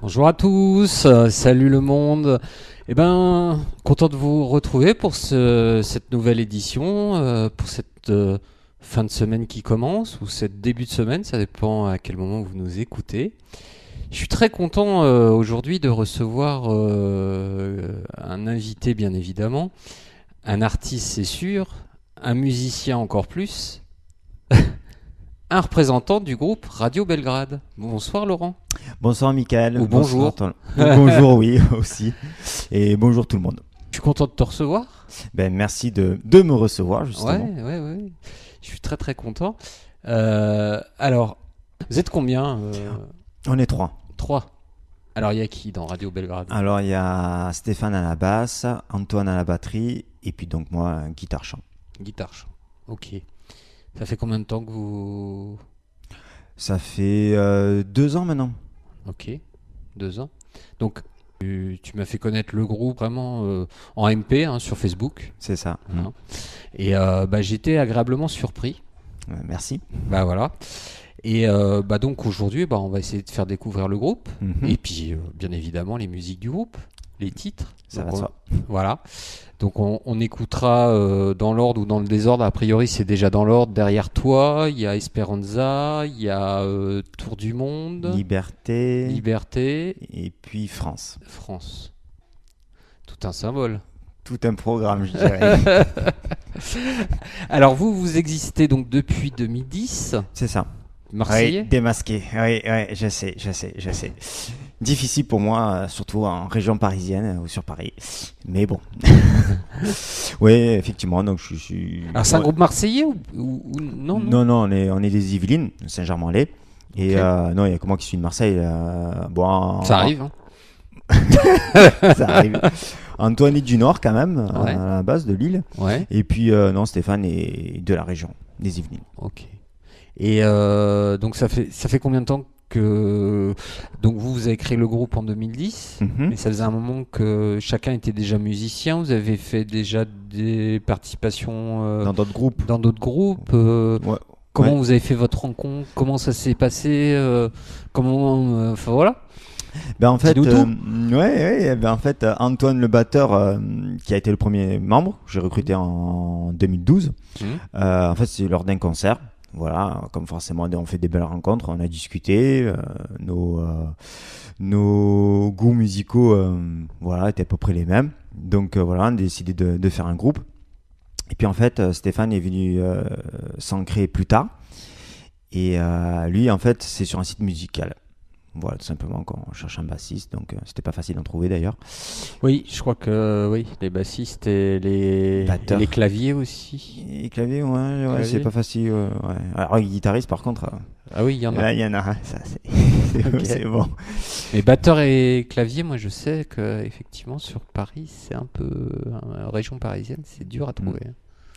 Bonjour à tous, salut le monde. Content de vous retrouver pour cette nouvelle édition, pour cette fin de semaine qui commence, ou cette début de semaine, ça dépend à quel moment vous nous écoutez. Je suis très content aujourd'hui de recevoir un invité, bien évidemment, un artiste, c'est sûr, un musicien encore plus, un représentant du groupe Radio Belgrade. Bonsoir Laurent. Bonsoir Mickaël. Ou bonjour. Bonjour, oui, aussi. Et bonjour tout le monde. Je suis content de te recevoir. Merci de me recevoir, justement. Ouais. Je suis très très content. Alors, vous êtes combien On est trois. Trois. Alors, il y a qui dans Radio Belgrade? Alors, il y a Stéphane à la basse, Antoine à la batterie, et puis donc moi, guitare-chant. Guitare-chant, ok. Ça fait combien de temps que vous... Ça fait 2 ans maintenant. Ok, 2 ans. Donc, tu m'as fait connaître le groupe vraiment en MP sur Facebook. C'est ça. Voilà. Et j'étais agréablement surpris. Merci. Voilà. Et donc aujourd'hui, on va essayer de faire découvrir le groupe. Et puis, bien évidemment, les musiques du groupe, les titres. Ça va de soi. Voilà. Donc on écoutera dans l'ordre ou dans le désordre. A priori, c'est déjà dans l'ordre. Derrière toi, il y a Esperanza, il y a Tour du Monde. Liberté. Et puis France. Tout un symbole. Tout un programme, je dirais. Alors vous existez donc depuis 2010. C'est ça. Marseillais. Oui, démasqué. Oui, je sais. Difficile pour moi, surtout en région parisienne ou sur Paris. Mais bon. Oui, effectivement. Donc je suis. Alors c'est un groupe marseillais ou non? Non, on est des Yvelines, Saint-Germain-en-Laye. Et non, il n'y a que moi qui suis de Marseille. Ça arrive. Ça arrive. Antoine est du Nord quand même, Ouais. à la base de Lille. Ouais. Et puis non, Stéphane est de la région, des Yvelines. Ok. Et donc ça fait combien de temps que donc vous avez créé le groupe en 2010, mais ça faisait un moment que chacun était déjà musicien. Vous avez fait déjà des participations Dans d'autres groupes. Ouais. Comment vous avez fait votre rencontre? Comment ça s'est passé? Voilà. En fait, Antoine le batteur, qui a été le premier membre, j'ai recruté en 2012. En fait, c'est lors d'un concert. Voilà, comme forcément, on fait des belles rencontres, on a discuté, nos goûts musicaux, étaient à peu près les mêmes. Donc on a décidé de faire un groupe. Et puis en fait, Stéphane est venu s'ancrer plus tard. Et lui, en fait, c'est sur un site musical. Voilà, tout simplement, quand on cherche un bassiste, donc c'était pas facile d'en trouver d'ailleurs. Oui, je crois que les bassistes et les claviers aussi. Les claviers, ouais, c'est pas facile. Ouais. Alors, les guitaristes, par contre. Ah oui, il y en a. Il y en a, ça c'est bon. Mais batteur et clavier, moi je sais que effectivement sur Paris, c'est un peu région parisienne, c'est dur à trouver.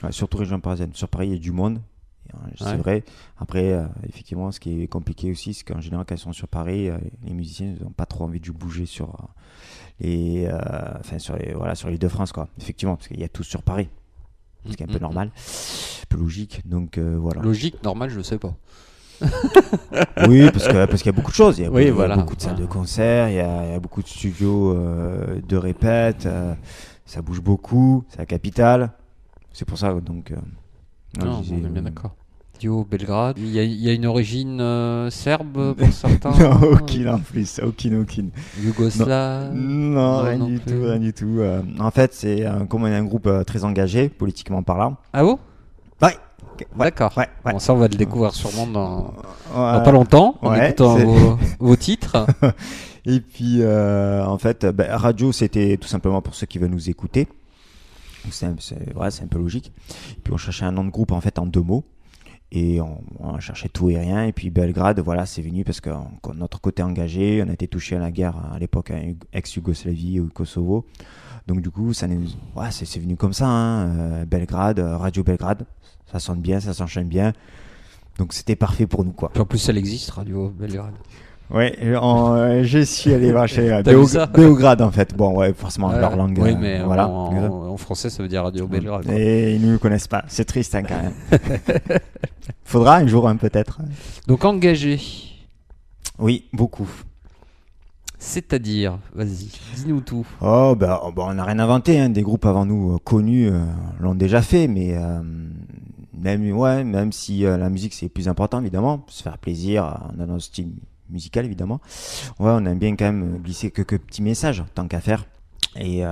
Ouais, surtout région parisienne. Sur Paris, il y a du monde. C'est vrai. Après, effectivement, ce qui est compliqué aussi, c'est qu'en général, quand ils sont sur Paris, les musiciens n'ont pas trop envie de bouger sur sur l'Île-de-France, quoi. Effectivement, parce qu'il y a tous sur Paris. Ce qui est un peu normal, un peu logique. Donc voilà. Logique, normal, je sais pas. Oui, parce qu'il y a beaucoup de choses. Il y a beaucoup de salles de concert, il y a beaucoup de studios de répète. Ça bouge beaucoup. C'est la capitale. C'est pour ça, donc. On est bien d'accord. Radio Belgrade. Il y a une origine serbe pour certains. Non, aucune en plus, aucune. Yougoslave. Non, rien du tout. En fait, c'est comme on est un groupe très engagé, politiquement parlant. Ah bon? Ouais. D'accord. Ouais. Bon, ça, on va le découvrir sûrement dans pas longtemps, en écoutant vos titres. Et puis, en fait, radio, c'était tout simplement pour ceux qui veulent nous écouter. C'est un peu logique. Et puis on cherchait un nom de groupe en fait en 2 mots et on cherchait tout et rien. Et puis Belgrade, c'est venu parce que notre côté engagé, on a été touché à la guerre à l'époque ex-Yougoslavie ou Kosovo. Donc du coup, c'est venu comme ça. Belgrade, Radio Belgrade, ça sonne bien, ça s'enchaîne bien. Donc c'était parfait pour nous, quoi. Puis en plus, elle existe, Radio Belgrade. Ouais, je suis allé voir chez Beograd en fait. Bon, ouais, forcément leur langue. Oui, mais voilà. En français, ça veut dire Radio Belgrade. Et ils ne nous connaissent pas. C'est triste quand même. Faudra un jour, peut-être. Donc engagé. Oui, beaucoup. C'est-à-dire, vas-y, dis-nous tout. Oh, on n'a rien inventé, hein. Des groupes avant nous connus l'ont déjà fait, mais même si la musique c'est le plus important, évidemment, se faire plaisir dans notre style musical, évidemment. Ouais, on aime bien quand même glisser quelques petits messages, tant qu'à faire. Et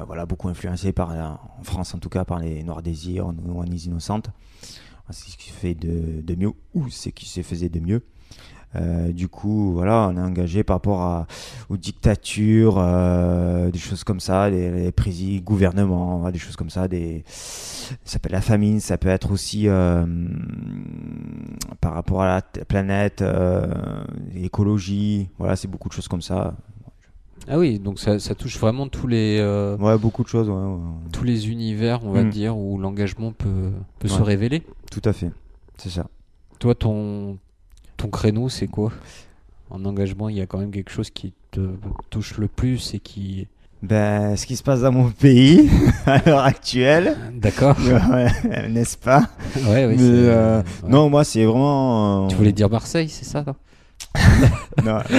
voilà, beaucoup influencé en France en tout cas, par les Noirs Désirs, No One Is Innocent. C'est ce qui se fait de mieux, ou c'est ce qui se faisait de mieux. Du coup, voilà, on est engagé par rapport aux dictatures, des choses comme ça, les gouvernements, des choses comme ça. Ça peut être la famine, ça peut être aussi par rapport à la planète, l'écologie. Voilà, c'est beaucoup de choses comme ça. Ah oui, donc ça touche vraiment tous les Ouais, beaucoup de choses. tous les univers, on va dire, où l'engagement peut se révéler. Tout à fait, c'est ça. Toi, ton créneau, c'est quoi? En engagement, il y a quand même quelque chose qui te touche le plus et qui... Ce qui se passe dans mon pays à l'heure actuelle. D'accord. Ouais, n'est-ce pas? Ouais, Mais, ouais. Non, moi, c'est vraiment... Tu voulais dire Marseille, c'est ça, non? Non. Je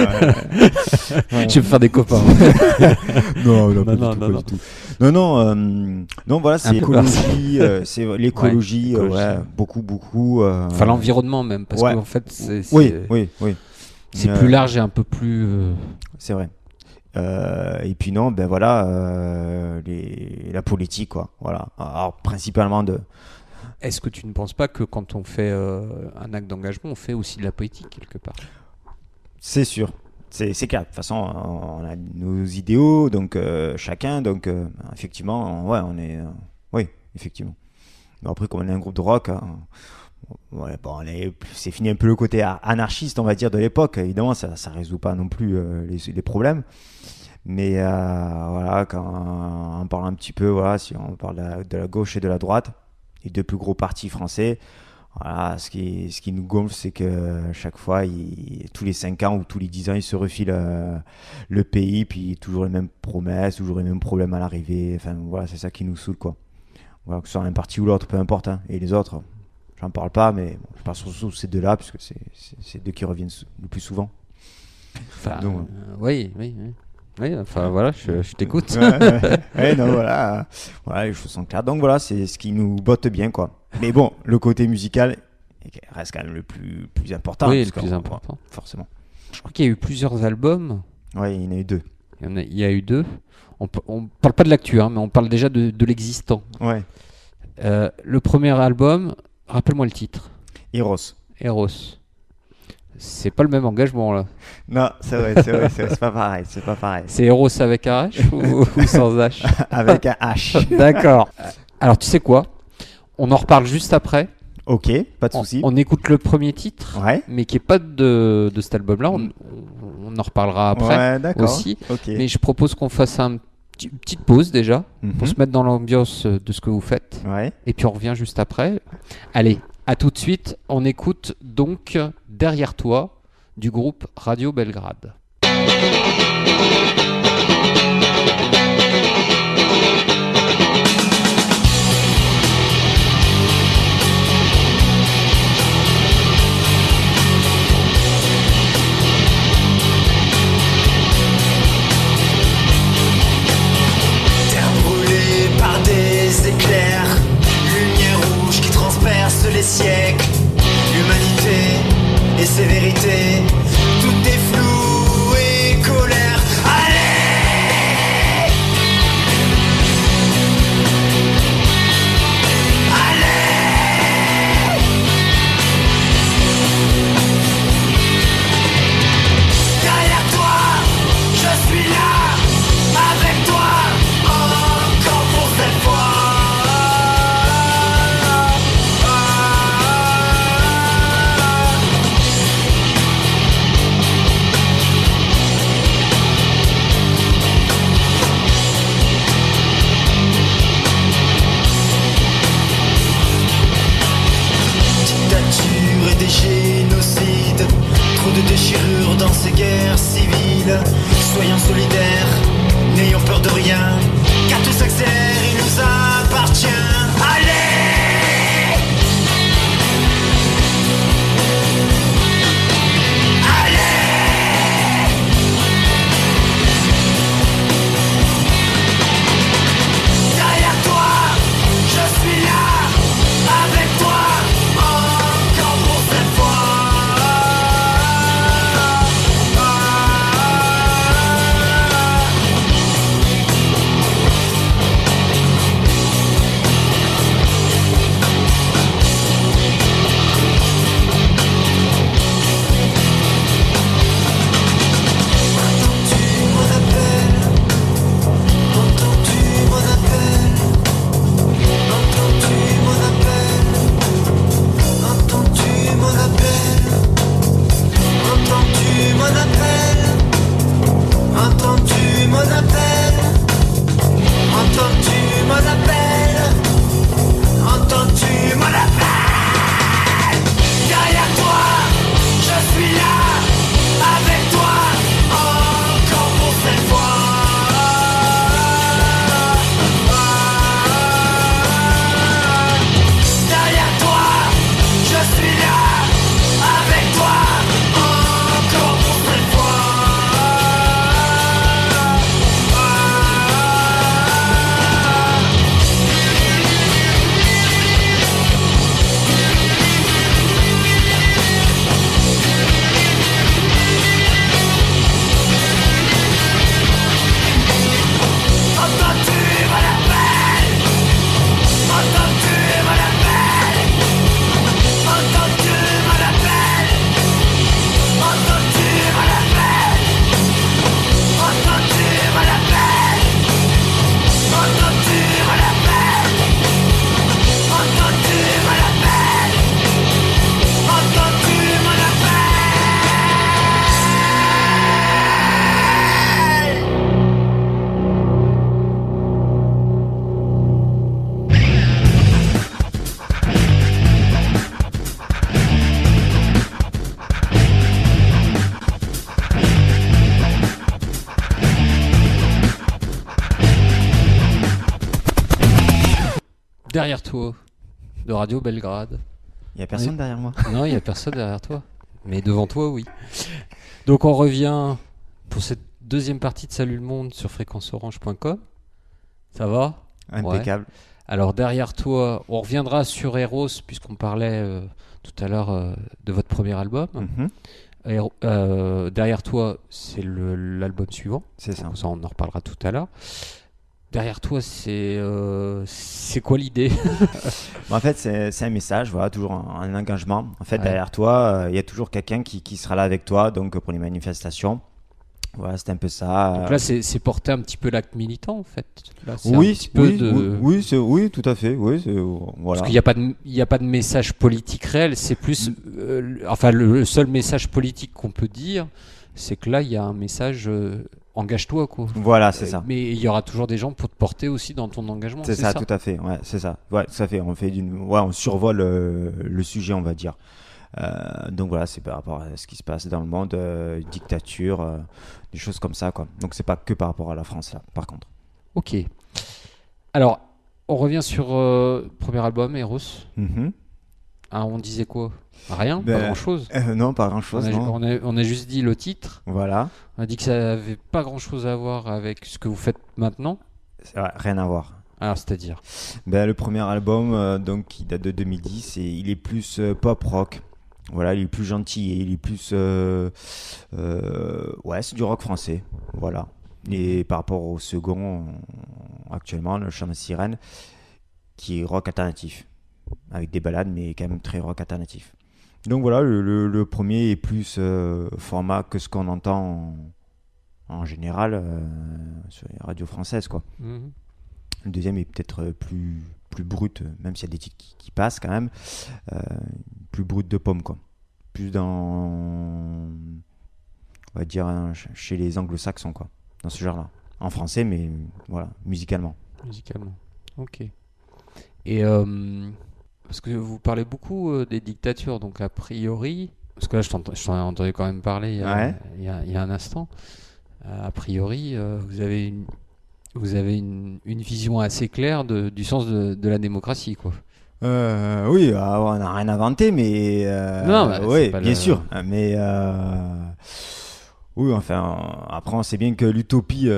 vais me faire des copains. Non, pas du tout. Non, voilà, c'est l'écologie, l'écologie, beaucoup. Enfin, l'environnement même, parce qu'en fait, c'est oui. C'est plus large et un peu plus... C'est vrai. Et puis non, la politique, quoi. Voilà. Alors, principalement Est-ce que tu ne penses pas que quand on fait un acte d'engagement, on fait aussi de la politique quelque part? C'est sûr. C'est clair. De toute façon, on a nos idéaux, donc chacun. Donc, effectivement, on est... oui, effectivement. Mais après, comme on est un groupe de rock... c'est fini un peu le côté anarchiste, on va dire, de l'époque. Évidemment, ça ne résout pas non plus les problèmes. Mais voilà, quand on parle un petit peu, voilà, si on parle de la gauche et de la droite, les deux plus gros partis français, voilà, ce qui nous gonfle, c'est que chaque fois, tous les 5 ans ou tous les 10 ans, ils se refilent le pays, puis toujours les mêmes promesses, toujours les mêmes problèmes à l'arrivée. Enfin, voilà, c'est ça qui nous saoule, quoi. Voilà, que ce soit un parti ou l'autre, peu importe. Hein. Et les autres, j'en parle pas, mais je parle surtout de ces deux-là, puisque c'est deux qui reviennent le plus souvent. Enfin, oui. Oui, enfin voilà, je t'écoute. Ouais, non, voilà, les choses sont claires. Donc voilà, c'est ce qui nous botte bien, quoi. Mais bon, le côté musical reste quand même le plus important. Oui, le plus important. Forcément. Je crois qu'il y a eu plusieurs albums. Oui, il y en a eu 2. Il y a eu 2. On parle pas de l'actu, hein, mais on parle déjà de l'existant. Ouais. Le premier album, rappelle-moi le titre. Eros. C'est pas le même engagement là. Non, c'est vrai, c'est pas pareil. C'est Eros avec un H ou sans H? Avec un H. D'accord. Alors tu sais quoi? On en reparle juste après. Ok, pas de souci. On écoute le premier titre, mais qui est pas de cet album-là. On en reparlera après aussi. Okay. Mais je propose qu'on fasse une petite pause déjà pour se mettre dans l'ambiance de ce que vous faites. Ouais. Et puis on revient juste après. Allez, à tout de suite. On écoute donc Derrière toi du groupe Radio Belgrade. Éclairs, lumière rouge qui transperce les siècles, l'humanité et ses vérités, tout est flou et colère. Allez, allez, derrière toi, je suis là, avec toi, encore pour cette fois. Dictature et des génocides, trop de déchirures dans ces guerres civiles. Soyons solidaires, n'ayons peur de rien, car tout s'accélère, il nous appartient. Allez, allez, derrière toi, de Radio Belgrade. Il y a personne Oui. derrière moi. Non, il n'y a personne derrière toi. Mais devant toi, oui. Donc on revient pour cette deuxième partie de Salut le Monde sur fréquenceorange.com. Ça va ? Impeccable. Alors derrière toi, on reviendra sur Eros, puisqu'on parlait tout à l'heure de votre premier album. Mhm. Derrière toi, c'est l'album suivant. C'est ça. Donc ça, on en reparlera tout à l'heure. Derrière toi, c'est quoi l'idée ? En fait, c'est un message, voilà, toujours un engagement. En fait, Ouais. derrière toi, il y a toujours quelqu'un qui sera là avec toi, donc pour les manifestations. Voilà, c'est un peu ça. Donc là, c'est porter un petit peu l'acte militant, en fait. Là, c'est un Oui, petit peu oui, de... oui, tout à fait. Oui, voilà. Parce qu'il n'y a pas de message politique réel, c'est plus... enfin, le seul message politique qu'on peut dire, c'est que là, il y a un message engage-toi, quoi. Voilà, c'est ça. Mais il y aura toujours des gens pour te porter aussi dans ton engagement. C'est ça, tout à fait. Ouais, c'est ça. Ouais, tout à fait. On survole le sujet, on va dire. Donc voilà, c'est par rapport à ce qui se passe dans le monde, dictature, des choses comme ça, quoi. Donc c'est pas que par rapport à la France, là, par contre. Ok. Alors, on revient sur premier album, Eros. Mhm. Ah, on disait quoi ? Rien, Ben, pas grand-chose. Non, pas grand-chose, non. On a juste dit le titre. Voilà. On a dit que ça n'avait pas grand-chose à voir avec ce que vous faites maintenant. Ouais, rien à voir. Alors, c'est-à-dire ? Ben, le premier album, donc, qui date de 2010, et il est plus pop-rock. Voilà, il est plus gentil et il est plus... ouais, c'est du rock français. Voilà. Et par rapport au second, actuellement, le chant de sirène, qui est rock alternatif. Avec des ballades, mais quand même très rock alternatif. Donc voilà, le premier est plus format que ce qu'on entend en général sur les radios françaises, quoi. Mhm. Le deuxième est peut-être plus brut, même s'il y a des titres qui passent quand même, plus brut de pomme, quoi. Plus dans, on va dire, chez les anglo-saxons, quoi, dans ce genre-là. En français, mais voilà, musicalement. Musicalement. Ok. Et parce que vous parlez beaucoup des dictatures, donc a priori, parce que là je t'en ai entendu quand même parler il y a un instant, a priori vous avez une vision assez claire du sens de la démocratie, quoi. Oui, on n'a rien inventé, mais Non, bah, oui, c'est pas bien le- sûr. Mais oui, enfin, après, on sait bien que l'utopie,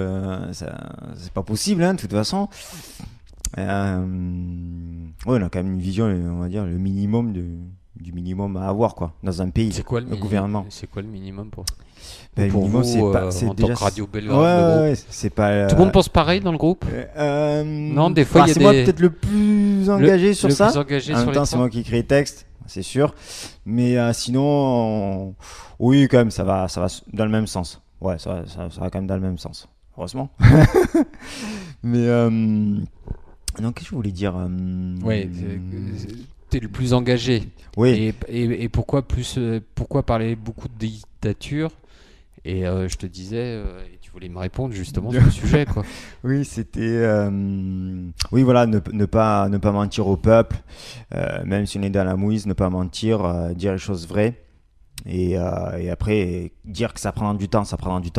c'est pas possible, hein, de toute façon. Oui, on a quand même une vision, on va dire, le minimum du minimum à avoir, quoi, dans un pays. C'est quoi le gouvernement. C'est quoi le minimum pour Ben, le pour minimum, vous, c'est en déjà. tant que Radio Belgrade, le groupe. Ouais, c'est pas. Tout le monde pense pareil dans le groupe. Non, des fois, il y a c'est moi des- peut-être le plus engagé sur le ça. plus engagé En sur même les temps, c'est points. moi qui crée les textes, c'est sûr. Mais sinon, oui, quand même, ça va dans le même sens. Ouais, ça va quand même dans le même sens. Heureusement. Mais donc, qu'est-ce que je voulais dire Ouais, t'es le plus engagé. Oui. Et pourquoi parler beaucoup de dictature ? Et je te disais, et tu voulais me répondre justement sur le sujet, quoi. Oui, c'était. Oui, voilà, ne pas mentir au peuple, même si on est dans la mouise, ne pas mentir, dire les choses vraies. Et après, dire que ça prendra du temps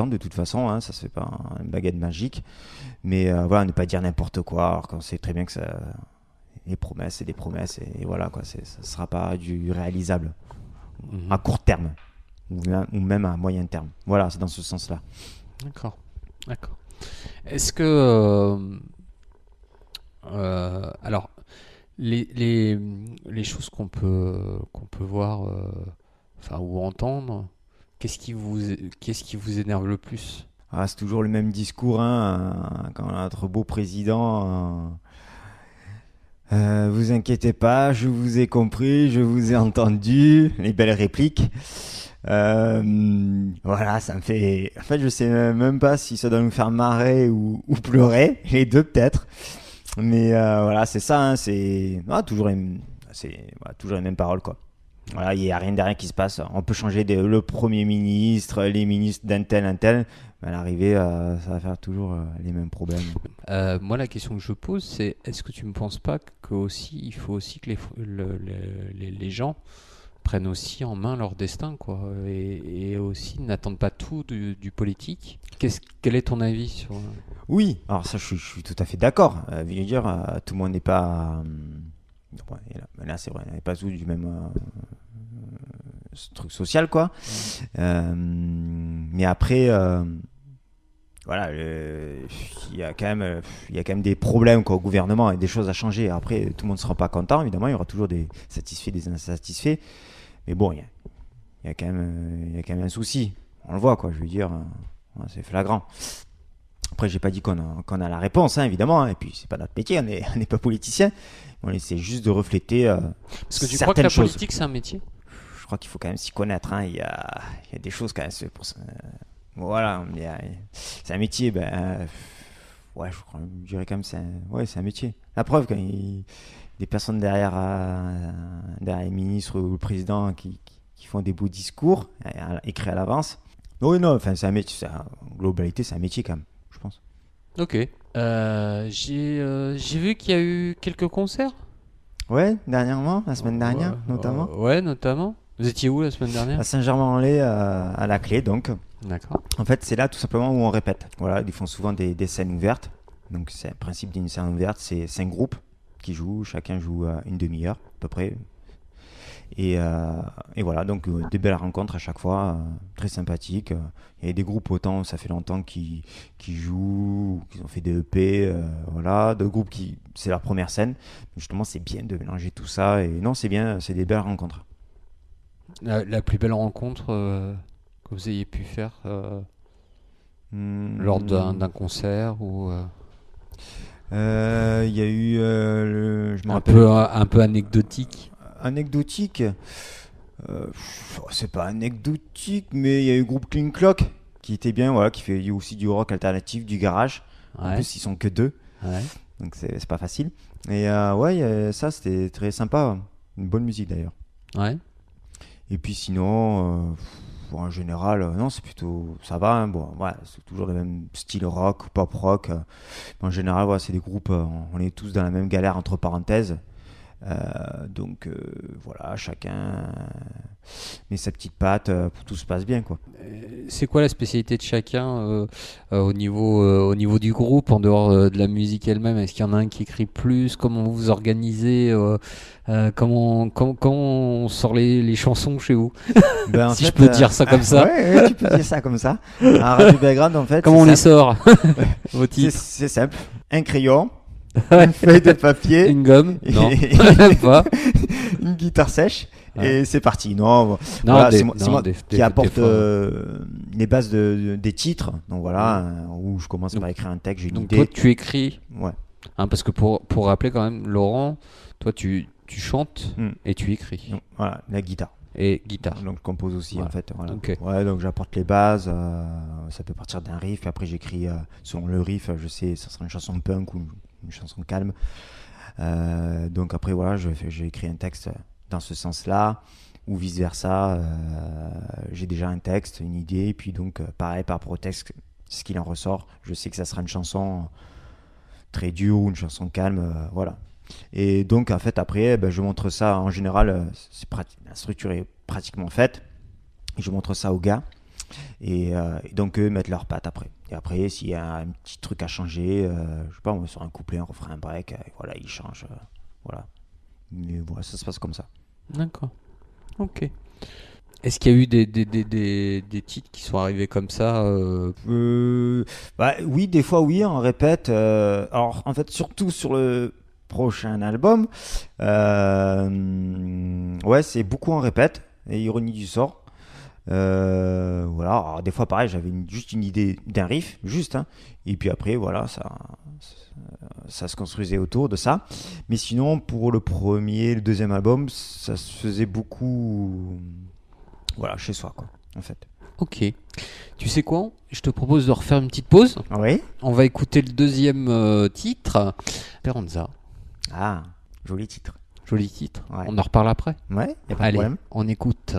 de toute façon, hein, ça se fait pas une baguette magique. Mais voilà, ne pas dire n'importe quoi, alors qu'on sait très bien que les promesses, c'est des promesses, et voilà, quoi, ça sera pas du réalisable à court terme, ou même à moyen terme. Voilà, c'est dans ce sens-là. D'accord. Est-ce que alors les choses qu'on peut voir, enfin ou entendre, qu'est-ce qui vous énerve le plus ? Ah, c'est toujours le même discours, hein, quand notre beau président. Vous inquiétez pas, je vous ai compris, je vous ai entendu, les belles répliques. Voilà, ça me fait. En fait, je sais même pas si ça doit nous faire marrer ou pleurer, les deux peut-être. Mais voilà, c'est ça, hein, toujours toujours les mêmes paroles, quoi. Voilà, il n'y a rien derrière qui se passe. On peut changer le Premier ministre, les ministres d'un tel, mais à l'arrivée, ça va faire toujours les mêmes problèmes. Moi, la question que je pose, c'est est-ce que tu ne penses pas il faut aussi que les gens prennent aussi en main leur destin, quoi, et aussi n'attendent pas tout du politique. Quel est ton avis sur... Oui, alors ça, je suis tout à fait d'accord. Je veux dire, tout le monde n'est pas... bon, et là, c'est vrai, on n'est pas tous du même truc social, quoi. Mais après... voilà, il y a quand même des problèmes, quoi, au gouvernement et des choses à changer. Après, tout le monde ne sera pas content, évidemment, il y aura toujours des satisfaits, des insatisfaits. Mais bon, il y a quand même un souci. On le voit, quoi, je veux dire, c'est flagrant. Après, j'ai pas dit qu'on a la réponse, hein, évidemment, hein, et puis c'est pas notre métier, on n'est pas politicien. On essaie juste de refléter Parce que tu crois certaines que la choses. politique, c'est un métier ? Je crois qu'il faut quand même s'y connaître, hein. Il y a des choses quand même. Voilà, c'est un métier, ouais, je dirais quand même c'est un métier. La preuve, quand des personnes derrière les ministres ou le président qui font des beaux discours écrits à l'avance. Oui, non, enfin, c'est un métier, en globalité, c'est un métier quand même, je pense. Ok. J'ai vu qu'il y a eu quelques concerts. Ouais, dernièrement, la semaine dernière, notamment. Ouais, notamment. Vous étiez où la semaine dernière ? À Saint-Germain-en-Laye, à la Clé, donc. D'accord. En fait, c'est là tout simplement où on répète. Voilà, ils font souvent des scènes ouvertes. Donc, c'est le principe d'une scène ouverte, c'est 5 groupes qui jouent, chacun joue une demi-heure à peu près. Et voilà, donc des belles rencontres à chaque fois, très sympathiques. Il y a des groupes autant, ça fait longtemps qui jouent, qui ont fait des EP, voilà, d'autres groupes qui c'est leur première scène. Justement, c'est bien de mélanger tout ça. Et non, c'est bien, c'est des belles rencontres. La plus belle rencontre que vous ayez pu faire lors d'un concert ou il y a eu je me rappelle un peu anecdotique. Anecdotique, c'est pas anecdotique, mais il y a eu le groupe Clean Clock qui était bien, voilà, qui fait aussi du rock alternatif, du garage. Ouais. En plus, ils sont que 2, Ouais. donc c'est pas facile. Et ouais, ça c'était très sympa, une bonne musique d'ailleurs. Ouais. Et puis sinon, en général, non, c'est plutôt ça va. Hein, bon, ouais, c'est toujours le même style rock, pop rock. Mais en général, ouais, c'est des groupes, on est tous dans la même galère entre parenthèses. Donc voilà, chacun met sa petite patte pour que tout se passe bien, quoi. C'est quoi la spécialité de chacun au niveau du groupe en dehors de la musique elle-même? Est-ce qu'il y en a un qui écrit plus? Comment vous vous organisez? Comment on sort les chansons chez vous? En Si fait, je peux dire ça comme ça. Ouais, tu peux dire ça comme ça. À Radio Belgrade, en fait, Comment on les sort? Vos c'est titres? c'est simple. Un crayon, une feuille de papier, Une gomme? Non, et- même pas. une guitare sèche, Ouais. et c'est parti. Non, Non, voilà, des- c'est moi non, des- qui des- apporte des fois. les bases des titres. Donc voilà, où je commence par écrire un texte, j'ai une Donc idée. toi, tu écris, Ouais. hein, parce que pour rappeler quand même, Laurent, toi, tu chantes Mm. et tu écris. Donc, voilà, la guitare. Et guitare. Donc je compose aussi, Voilà. en fait. Voilà. Ok. Ouais, donc j'apporte les bases. Ça peut partir d'un riff, puis après j'écris selon le riff. Je sais, ça sera une chanson punk ou une chanson calme. Donc après voilà, j'ai écrit un texte dans ce sens-là, ou vice versa. J'ai déjà un texte, une idée, et puis donc pareil par rapport au texte, ce qu'il en ressort. Je sais que ça sera une chanson très dure ou une chanson calme, voilà. Et donc en fait après, je montre ça. En général, la structure est pratiquement faite. Et je montre ça aux gars. Et donc eux mettent leurs pattes après. Et après, s'il y a un petit truc à changer, je sais pas, on va sur un couplet, un refrain, un break, voilà, ils changent. Voilà. Mais voilà, ça se passe comme ça. D'accord. Ok. Est-ce qu'il y a eu des titres qui sont arrivés comme ça Oui, des fois, oui, on répète. Alors, en fait, surtout sur le prochain album, ouais, c'est beaucoup en répète. Et ironie du sort. Voilà, alors, des fois pareil, j'avais juste une idée d'un riff, juste, hein, et puis après voilà, ça se construisait autour de ça. Mais sinon, pour le premier, le deuxième album, ça se faisait beaucoup, voilà, chez soi, quoi, en fait. Ok. Tu sais quoi? Je te propose de refaire une petite pause. Oui. On va écouter le deuxième titre, Speranza. Ah, joli titre. Joli titre. Ouais. On en reparle après. Ouais, y a pas de Allez, problème. on écoute.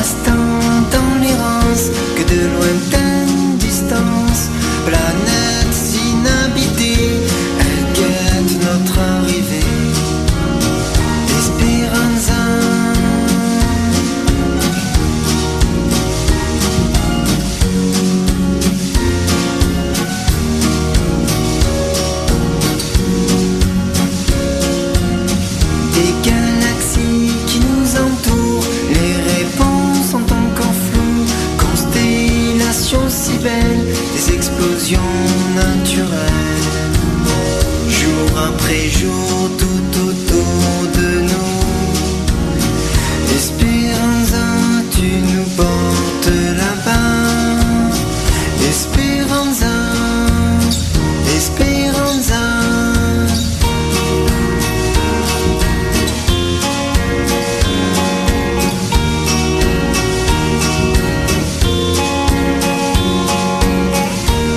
l'instant dans l'errance, que de lointaines distances, planètes inhabitées, elles guettent notre arrivée. Esperanza. Des galaxies qui nous entourent, les réponses sont encore floues. Constellations si belles, des explosions naturelles. Jour après jour, tout autour de nous. Esperanza, tu nous portes là-bas. Esperanza, Esperanza.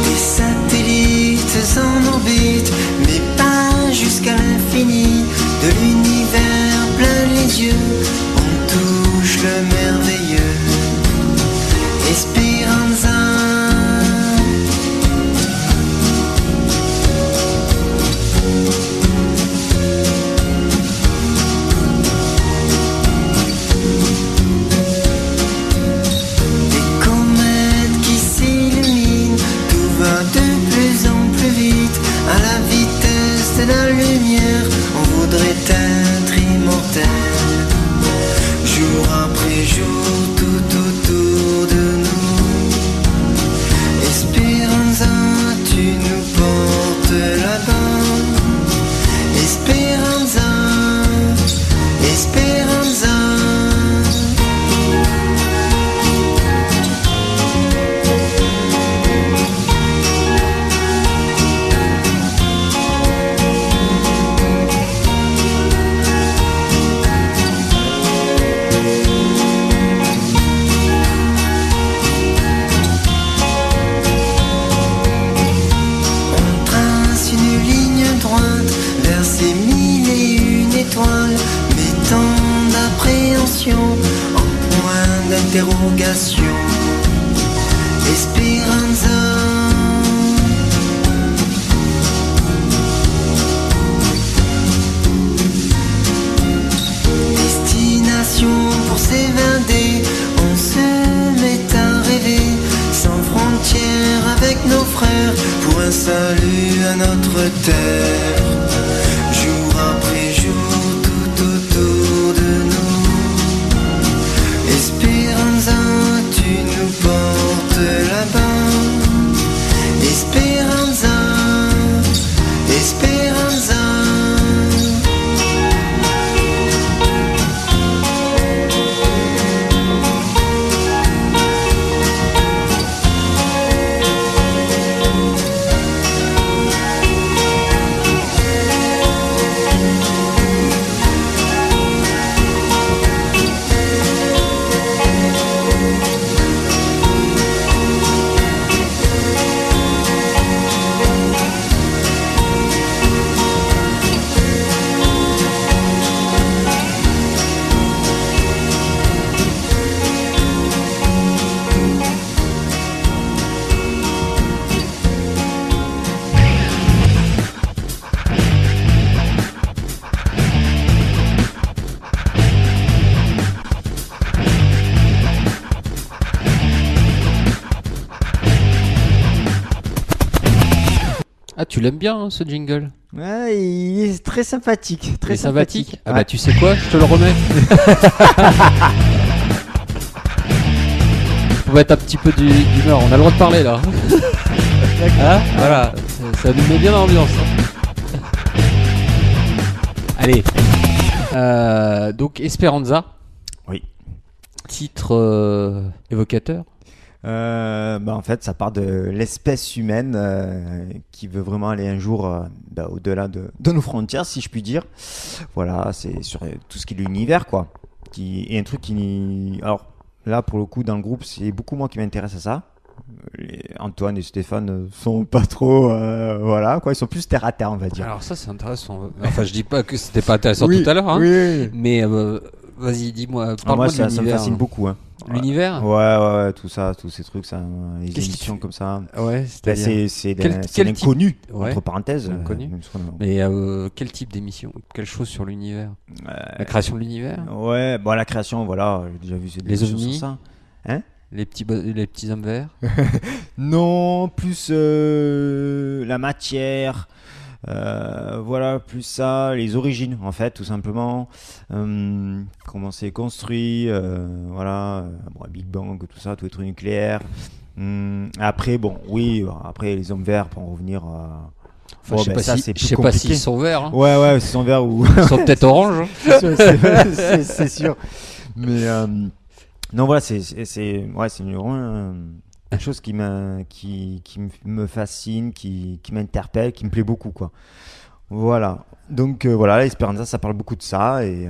Des satellites en orbite, mais pas jusqu'à l'infini. De l'univers plein les yeux, on touche le merveilleux. Esperanza. Des comètes qui s'illuminent, tout va de plus en plus vite. À la vitesse de la lumière, on voudrait être immortel. Jour après jour, tout autour de nous. Esperanza, tu nous portes là-bas. Esperanza, Esperanza. On trace une ligne droite vers ces mille et une étoiles, mais tant d'appréhension en point d'interrogation. Esperanza. Destination pour s'évader, on se met à rêver, sans frontières avec nos frères, pour un salut à notre terre. Jour après jour, tout autour de nous. Esperanza, tu nous portes là-bas. Esperanza, Esperanza. Ah, tu l'aimes bien, hein, ce jingle? Ouais, il est très sympathique. Très Il est sympathique. Ah Ouais. bah tu sais quoi, je te le remets. Faut mettre un petit peu d'humeur, on a le droit de parler là. Hein, voilà, ça nous met bien dans l'ambiance. Hein. Allez, donc Esperanza. Oui. Titre évocateur. En fait, ça part de l'espèce humaine qui veut vraiment aller un jour au-delà de nos frontières, si je puis dire. Voilà, c'est sur tout ce qui est l'univers, quoi. Et un truc qui... Alors là, pour le coup, dans le groupe, c'est beaucoup moi qui m'intéresse à ça. Antoine et Stéphane sont pas trop... voilà, quoi. Ils sont plus terre à terre, on va dire. Alors ça, c'est intéressant. Enfin, je dis pas que c'était pas intéressant Oui, tout à l'heure, hein, oui. mais vas-y, dis-moi, Moi, parle-moi de ça me l'univers. fascine beaucoup. Hein. L'univers. Ouais, tout ça, tous ces trucs, ça, les Qu'est-ce qui émissions te- comme ça. Ouais, Ben, c'est-à-dire. c'est Quel type- l'inconnu, Ouais, entre parenthèses. l'inconnu. Mais quel type d'émission? Quelle chose sur l'univers? La création de l'univers? Ouais, bon, la création, voilà, j'ai déjà vu des Les émissions sur ovnis? ça. Les petits hommes verts? Non, plus la matière, voilà, plus ça, les origines en fait, tout simplement. Comment c'est construit, voilà, bon, Big Bang, tout ça, tous les trucs nucléaires. Après, bon, oui, après les hommes verts, pour en revenir à. Enfin, Bon, je sais ben, pas ça, si- c'est je plus sais pas compliqué. s'ils sont verts. Hein. Ouais, c'est son verre ou. Ils sont peut-être oranges. Hein. C'est sûr. Mais non, voilà, c'est une chose qui me fascine, qui m'interpelle, qui me plaît beaucoup, quoi. Voilà. Donc voilà, Esperanza, ça parle beaucoup de ça et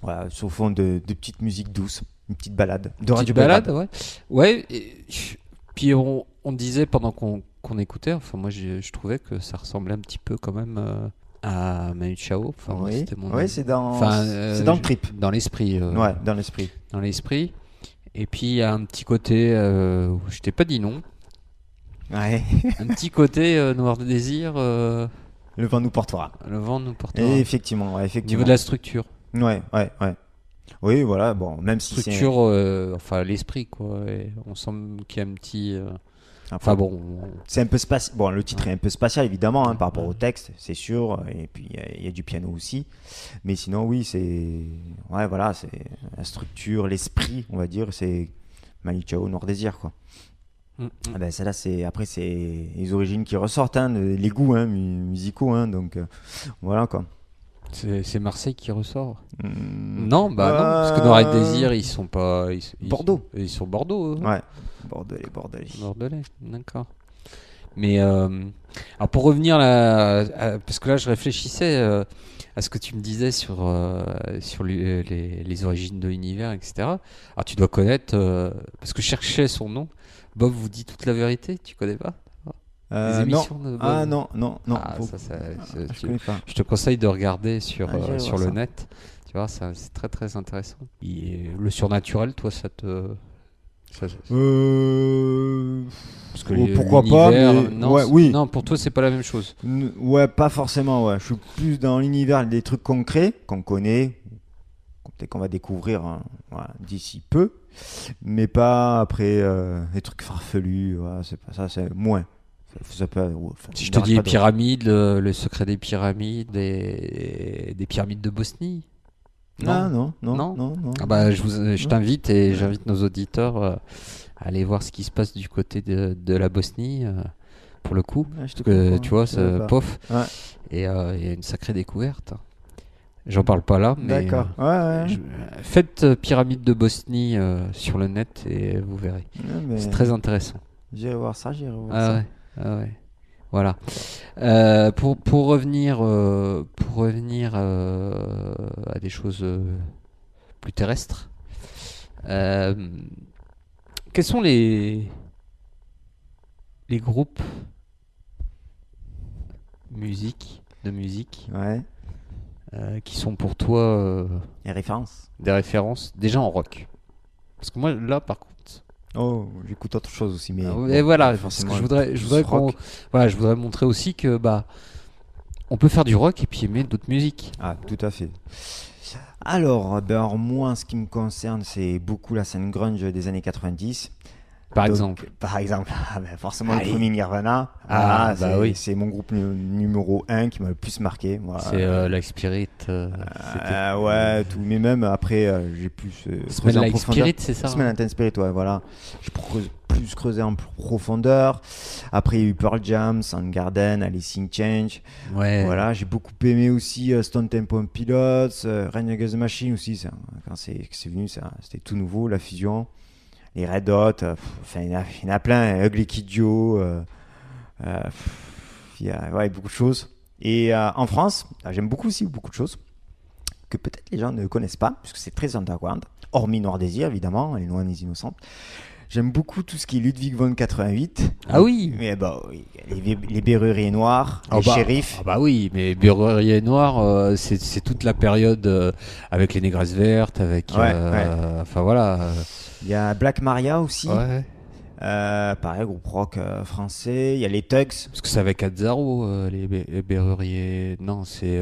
voilà, sur fond de petites musiques douces, une petite balade, de Petite Radio balade, Belgrade. ouais. Ouais. Puis on disait pendant qu'on écoutait, enfin moi je trouvais que ça ressemblait un petit peu quand même à Manu Chao. Enfin, moi, Oui, c'était mon ouais, c'est dans, Enfin, c'est dans le trip. dans l'esprit. Ouais, dans l'esprit. Dans l'esprit. Et puis il y a un petit côté, je t'ai pas dit non, Ouais. un petit côté Noir de désir, Le vent nous portera. le vent nous portera. Et effectivement, ouais, Au effectivement. niveau de la structure. Ouais. Oui, voilà, bon, même si c'est. Structure, enfin l'esprit quoi. Et on sent qu'il y a un petit. Enfin, Enfin bon. c'est un peu spatial. Bon, le titre est un peu spatial, évidemment, hein, par rapport au texte, c'est sûr. Et puis, il y a du piano aussi. Mais sinon, oui, c'est. Ouais, voilà, c'est la structure, l'esprit, on va dire, c'est Manu Chao, Noir Désir, quoi. Ah ben, celle-là, après, c'est les origines qui ressortent, hein, les goûts musicaux, hein, donc voilà, quoi. C'est Marseille qui ressort. Mm. Non, bah non, parce que Noir et Désir, ils sont pas. Bordeaux. Ils sont Bordeaux. Eux. Ouais, Bordelais. Bordelais, d'accord. Mais alors pour revenir là, parce que là je réfléchissais à ce que tu me disais sur les origines de l'univers, etc. Alors tu dois connaître, parce que je cherchais son nom. Bob vous dit toute la vérité, tu connais pas? Les Non. émissions de Bob. Ah non. Ah, faut- je je connais pas. te conseille de regarder sur, J'irai sur voir le ça. net. Tu vois, c'est très très intéressant. Et le surnaturel, toi, ça te. ça- Parce que pourquoi pas, l'univers, mais non, ouais, oui. non, pour toi, c'est pas la même chose. Ouais, pas forcément, ouais. Je suis plus dans l'univers des trucs concrets qu'on connaît, peut-être qu'on va découvrir hein, voilà, d'ici peu, mais pas après des trucs farfelus, voilà, c'est pas ça, c'est moins. Ça peut, enfin, Si je il te y aura dis pas les de- pyramides, le secret des pyramides, des pyramides de Bosnie. Ah, non. Ah bah, je t'invite et j'invite nos auditeurs à aller voir ce qui se passe du côté de la Bosnie, pour le coup. Ouais, je te Parce que comprends, tu vois, je savais ça pas. pof. Ouais. Et il y a une sacrée découverte. J'en parle pas là, mais D'accord, ouais. faites pyramide de Bosnie sur le net et vous verrez. Ouais, mais C'est très intéressant. j'irai voir ça. Ah ouais. Voilà. Pour revenir à des choses plus terrestres, quels sont les groupes de musique Ouais. qui sont pour toi Les références. des références déjà en rock? Parce que moi là par contre. Oh, j'écoute autre chose aussi, mais. Et bon, voilà, pas parce que forcément je voudrais rock. je voudrais montrer aussi que bah on peut faire du rock et puis aimer d'autres musiques. Ah, tout à fait. Alors, moi, en ce qui me concerne, c'est beaucoup la scène grunge des années 90. Par Donc, exemple. Par exemple, forcément, Allez. le premier Nirvana. Ah, Voilà, bah oui. c'est mon groupe numéro 1 qui m'a le plus marqué. Voilà. C'est Like Spirit. Ouais, tout. Mais même après, j'ai plus Smell creusé en Like profondeur. Spirit, c'est ça? Smell hein Like Spirit, ouais, voilà. J'ai plus creusé en profondeur. Après, il y a eu Pearl Jam, Soundgarden, Alice in Change. Ouais. Voilà, j'ai beaucoup aimé aussi Stone Temple Pilots, Rage Against the Machine aussi. Quand c'est venu, c'était tout nouveau, la fusion. Les Red Hot, enfin, il y en a plein. Ugly Kid Joe, il y a beaucoup de choses. Et en France, j'aime beaucoup aussi beaucoup de choses que peut-être les gens ne connaissent pas, puisque c'est très underground. Hormis Noir Désir, évidemment, Les Loin des Innocentes. J'aime beaucoup tout ce qui est Ludwig von 88. Ah oui. Mais bah, oui, les Berruriers Noirs, les Shérifs. Ah bah oui, mais Berrurier Noir, c'est toute la période avec les négresses vertes, avec... Ouais. Enfin voilà. Il y a Black Maria aussi. Ouais. Pareil, groupe rock français. Il y a les Tugs. Parce que c'est avec Azzaro, les Berruriers... Non, c'est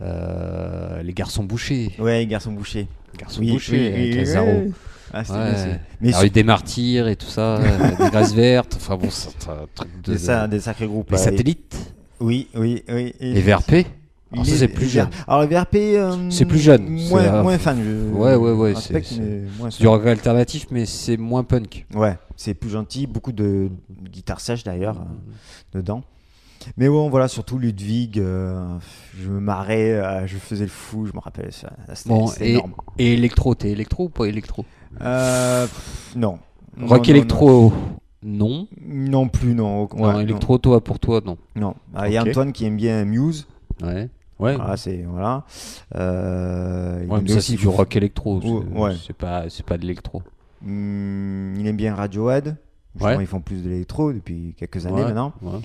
les Garçons Bouchés. Ouais, les Garçons Bouchés. Garçons Bouchés avec Azzaro. Ouais. Ah, c'était bien, Ouais. Mais La rue des Martyrs et tout ça, des Grâces Vertes, enfin bon, c'est un truc de... des sacrés groupes. Les Satellites, Oui. Et les VRP. Alors ça, c'est plus jeune. Alors, les VRP, C'est plus jeune. Moins fan. Ouais, c'est c'est du rock alternatif, mais c'est moins punk. Ouais, c'est plus gentil. Beaucoup de guitare sèche d'ailleurs dedans. Mais bon, voilà, surtout Ludwig, je me marrais, je faisais le fou, je me rappelle ça. C'était énorme. Et électro, t'es électro ou pas électro? Non. Rock Non, électro, non. Non plus, non. Non, Ouais, électro, toi, pour toi, non. non. Il y a Ok. Antoine qui aime bien Muse. Ouais. Voilà, c'est voilà. Il Ouais, aime mais bien ça, aussi c'est du rock électro. Ouais. C'est pas de l'électro. Il aime bien Radiohead. Justement, Ouais. ils font plus de l'électro depuis quelques années Ouais, maintenant. ouais.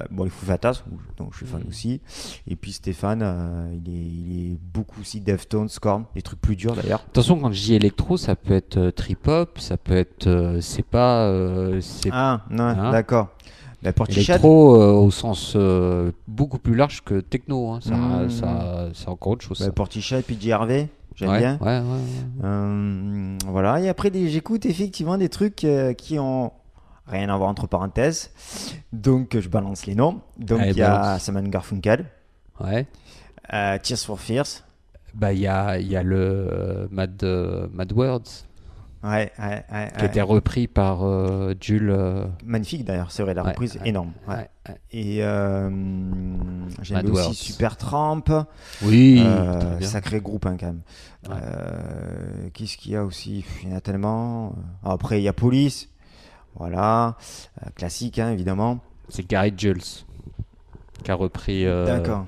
Bon, les Foo Fighters, dont je suis fan aussi. Et puis Stéphane, il est beaucoup aussi Deftones, Korn, des trucs plus durs d'ailleurs. Attention, quand je dis électro, ça peut être trip-hop, ça peut être... c'est pas... c'est Ah, non, Hein d'accord. La Portiched. électro au sens beaucoup plus large que techno. Hein. C'est encore autre chose. ça. Portiched, puis J. Harvey, j'aime Ouais, bien. ouais. Voilà, et après, j'écoute effectivement des trucs qui ont rien à voir entre parenthèses. Donc, je balance les noms. Donc, Allez, il y a balance. Simon Garfunkel, Ouais. Tears for Fears. Bah, il y a le Mad Words Ouais. qui a été repris par Jules. Magnifique d'ailleurs, c'est vrai, la Ouais, reprise ouais, énorme. Ouais. ouais. Et j'aime Mad bien aussi Words. Supertramp. Oui, très bien. Sacré groupe hein, quand même. Ouais. Qu'est-ce qu'il y a aussi? Il y en a tellement. Après, il y a Police. Voilà. Classique, hein, évidemment. C'est Gary Jules qui a repris D'accord.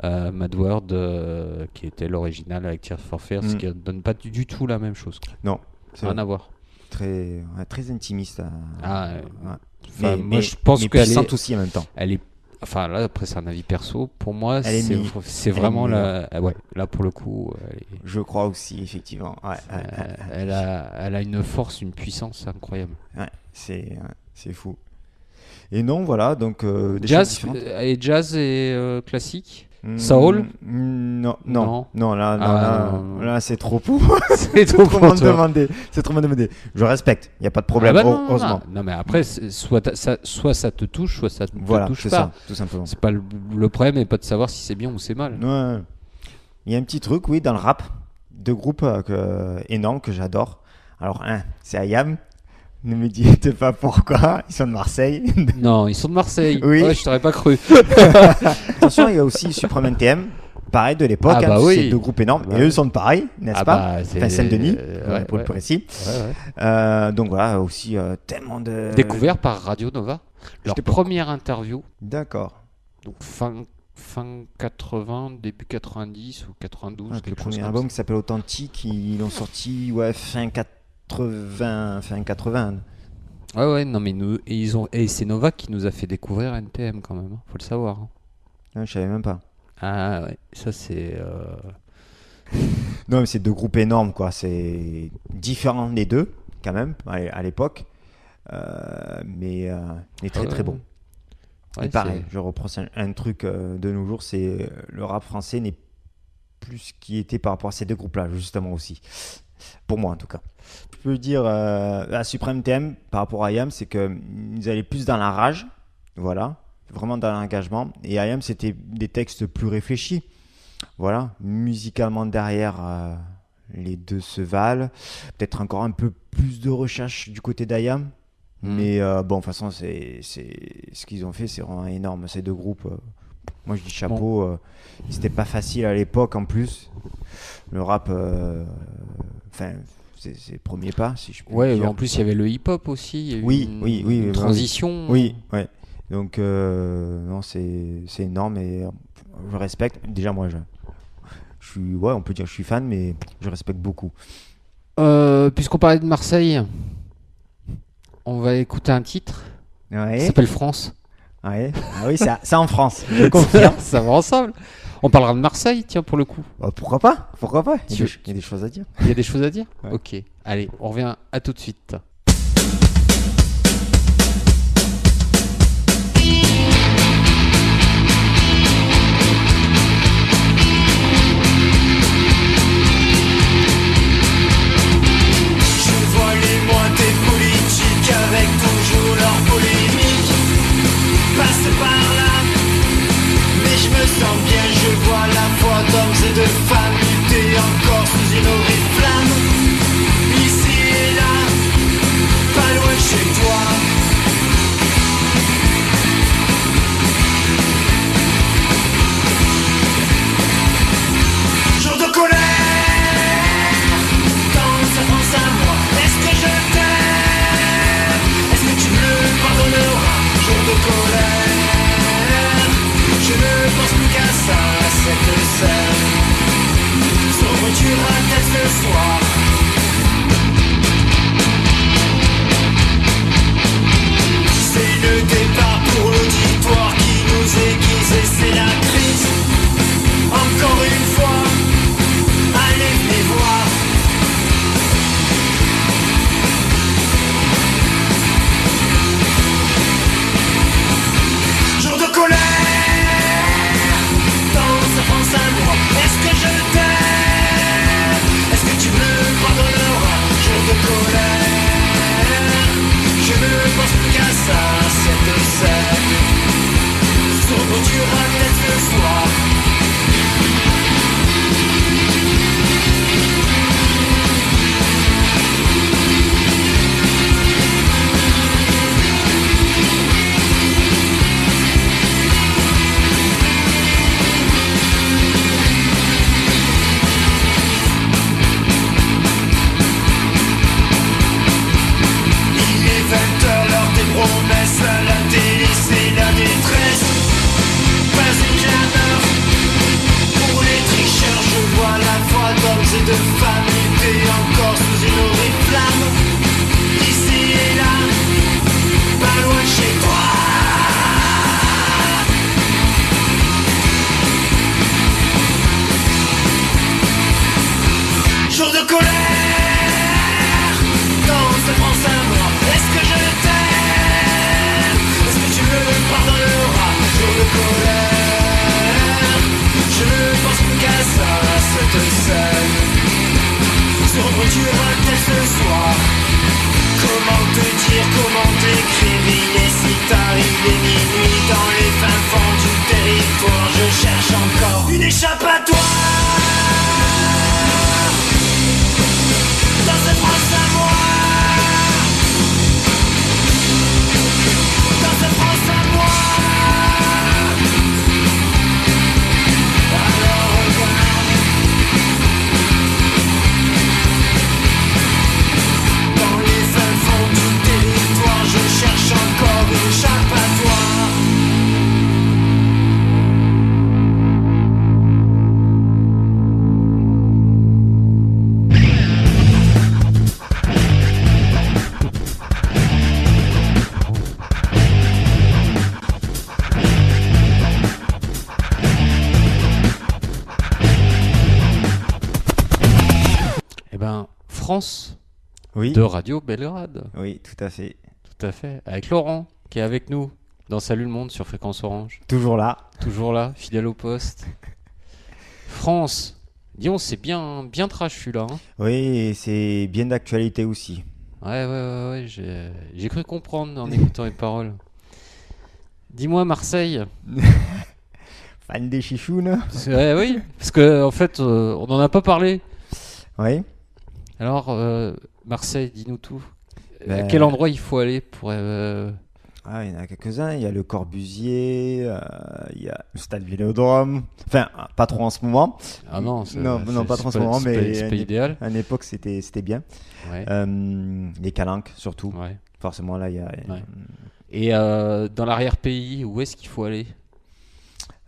Mad World, qui était l'original avec Tears for Fears, qui ne donne pas du tout la même chose. Non. C'est Rien vrai. à voir. Très intimiste. Ah, ouais. Enfin, moi, je pense mais qu'elle puissante est, aussi en même temps. elle est. Enfin, là, après, c'est un avis perso. Pour moi, Elle est c'est elle est vraiment meilleure. la. Ouais, là, pour le coup, Je crois aussi, effectivement. Ouais. elle a une force, une puissance incroyable. Ouais, c'est fou. Et non, voilà, donc des choses Jazz différentes. et jazz et classique. Soul Non, Non. là, c'est trop pour C'est trop trop pour m'en toi. demander. C'est trop m'en demander. Je respecte, il n'y a pas de problème, Ah bah non, heureusement. non, mais après, soit ça te touche, soit ça te Voilà, touche c'est pas. ça, tout simplement. C'est pas le problème n'est pas de savoir si c'est bien ou c'est mal. Ouais. Il y a un petit truc, oui, dans le rap, deux groupes énormes que j'adore. Alors, c'est IAM. Ne me dites pas pourquoi, ils sont de Marseille. Non, ils sont de Marseille. Oui. Ouais, je t'aurais pas cru. Attention, il y a aussi Supreme NTM, pareil de l'époque, Ah bah c'est oui. deux groupes énormes. Bah et eux oui. sont de pareil, n'est-ce Ah pas bah, c'est Enfin, Saint-Denis, pour ouais. le précis. Ouais. Donc voilà, aussi tellement de... Découvert par Radio Nova. Leur J'étais pas- première interview, D'accord. donc fin 80, début 90 ou 92. Le quelque chose premier comme album qui s'appelle Authentique, ils l'ont sorti fin 80. Ouais, non, mais et c'est Nova qui nous a fait découvrir NTM quand même, hein, faut le savoir. Hein. Je savais même pas. Ah ouais, ça c'est. Non, mais c'est deux groupes énormes, quoi. C'est différent les deux, quand même, à l'époque. Mais très très bon. Ouais, Et pareil, je reproche un truc de nos jours, c'est le rap français n'est plus ce qui était par rapport à ces deux groupes-là, justement aussi. Pour moi, en tout cas. Je peux dire, à Supreme TM, par rapport à IAM, c'est qu'ils allaient plus dans la rage, voilà, vraiment dans l'engagement. Et IAM, c'était des textes plus réfléchis. Voilà, musicalement derrière, les deux se valent. Peut-être encore un peu plus de recherche du côté d'IAM. Mais bon, de toute façon, c'est ce qu'ils ont fait, c'est vraiment énorme, ces deux groupes. Moi, je dis chapeau. C'était pas facile à l'époque, en plus. Le rap, enfin, c'est le premier pas, si je puis Ouais, dire. en plus il y avait le hip-hop aussi. Il y a eu Oui, une transition. Oui, ouais. Donc, non, c'est énorme et je respecte. Déjà, moi, je suis, ouais, on peut dire que je suis fan, mais je respecte beaucoup. Puisqu'on parlait de Marseille, on va écouter un titre qui Ouais. s'appelle France. Ouais. Ah oui, c'est en France, je confirme. Ça va ensemble. On parlera de Marseille, tiens, pour le coup. Bah, pourquoi pas? Pourquoi pas? Il y a Tu- des choses à dire. Il y a des choses à dire? Ouais. Ok, allez, on revient à tout de suite. Je vois les moitiés politiques avec toujours leur polémique. Passe par là, mais je me sens bien. Je vois la foi d'hommes et de femmes lutter encore sous une horrible flamme. Ici et là, pas loin de chez toi. Jour de colère, dans sa France à moi. Est-ce que je t'aime? Est-ce que tu me pardonneras? Jour de colère, je ne pense plus qu'à ça, cette scène. Sombre tu rates ce soir. C'est le départ pour l'auditoire qui nous aiguise et c'est la crise. Encore une fois, allez venez voir. Jour de colère, dans sa France à moi. Est-ce que je t'aime? Est-ce que tu me pardonneras? Jour de colère, je ne pense plus qu'à ça, cette scène. Sombre tu rates ce soir. Il est 20h, l'heure des promesses. À la télé, c'est la détresse. Pas une clameur pour les tricheurs. Je vois la foi d'hommes et de femmes lutter encore sous une horrible flamme. Ici et là, pas loin de chez toi. Jour de colère, dans cette France à moi. Est-ce que je t'aime? Est-ce que tu me pardonneras? Jour de colère, je ne pense plus qu'à ça, cette scène. Sombre tu rates ce soir. Comment te dire, comment t'écrire? Il est si tard, il est minuit. Dans les fins fonds du territoire, je cherche encore une échappatoire. Dans cette France à moi. Dans cette France à moi. Alors regarde. Dans les fins fonds du territoire, je cherche encore une échappatoire. Eh ben, France Oui. de Radio Belgrade. Oui, tout à fait. Tout à fait. Avec Laurent, qui est avec nous dans Salut le Monde sur Fréquence Orange. Toujours là. Toujours là, fidèle au poste. France. Disons, c'est bien trash celui-là. Hein. Oui, et c'est bien d'actualité aussi. Ouais, j'ai cru comprendre en écoutant les paroles. Dis-moi, Marseille. Fan des chichounes. Ouais, oui, parce que en fait, on n'en a pas parlé. Oui. Alors, Marseille, dis-nous tout. À Ben- quel endroit il faut aller pour. Ah, il y en a quelques-uns. Il y a le Corbusier, il y a le Stade Vélodrome. Enfin, pas trop en ce moment. Ah non, Non, pas trop en ce moment, mais c'est pas idéal. à une époque, c'était bien. Ouais, Les Calanques, surtout. ouais. Forcément, là, il y a. Ouais. Et dans l'arrière-pays, où est-ce qu'il faut aller?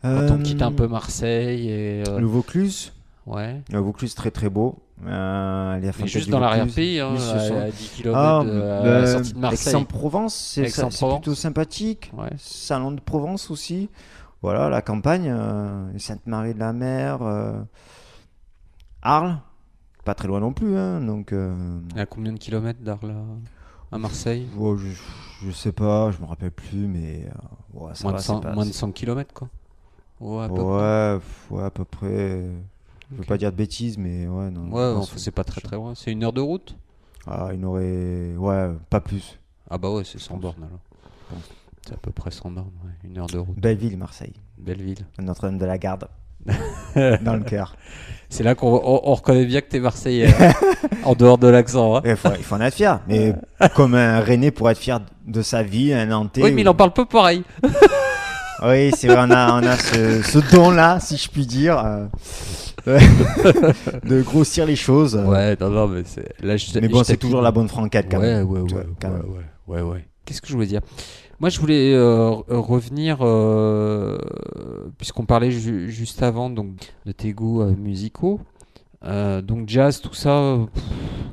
Quand on quitte un peu Marseille et. Le Vaucluse. Ouais, Le Vaucluse, très très beau. Elle est à Mais Fontaine juste du dans Vaucluse. l'arrière-pays, hein, Oui, ce sont- à 10 km Ah, à la sortie de Marseille. Aix-en-Provence, c'est Aix-en-Provence. plutôt sympathique. Ouais. Salon de Provence aussi. Voilà, la campagne. Sainte-Marie-de-la-Mer. Arles. Pas très loin non plus. Hein, donc, À combien de kilomètres d'Arles à Marseille? oh, je sais pas, je me rappelle plus, mais ouais, ça Moins, va, de 100, c'est pas- moins de 100 km, quoi. Ouais, à peu près. Ouais, à peu près. Je veux Ok. pas dire de bêtises, mais ouais, non. Ouais, non, enfin, c'est pas très très loin. C'est 1 heure de route? Ah, il aurait. Ouais, pas plus. Ah bah ouais, c'est 100 pense. bornes alors. Je pense. C'est à peu près 100 bornes, ouais. 1 heure de route. Belleville, Marseille. Belle-Ville. Notre-Dame de la Garde. Dans le cœur. C'est là qu'on reconnaît bien que t'es Marseillais, hein, en dehors de l'accent. Hein. Il faut en être fier. Mais comme un Rennais pour être fier de sa vie, un Nantais. Oui, mais il en parle pas pareil. Oui, c'est vrai, on a ce don-là, si je puis dire, de grossir les choses. Ouais, non, mais c'est. Là, Mais bon, c'est toujours la bonne franquette quand Ouais, même. ouais, Tu ouais, vois, quand même. ouais. Qu'est-ce que je voulais dire? Moi, je voulais revenir, puisqu'on parlait juste avant donc, de tes goûts musicaux. Donc, jazz, tout ça,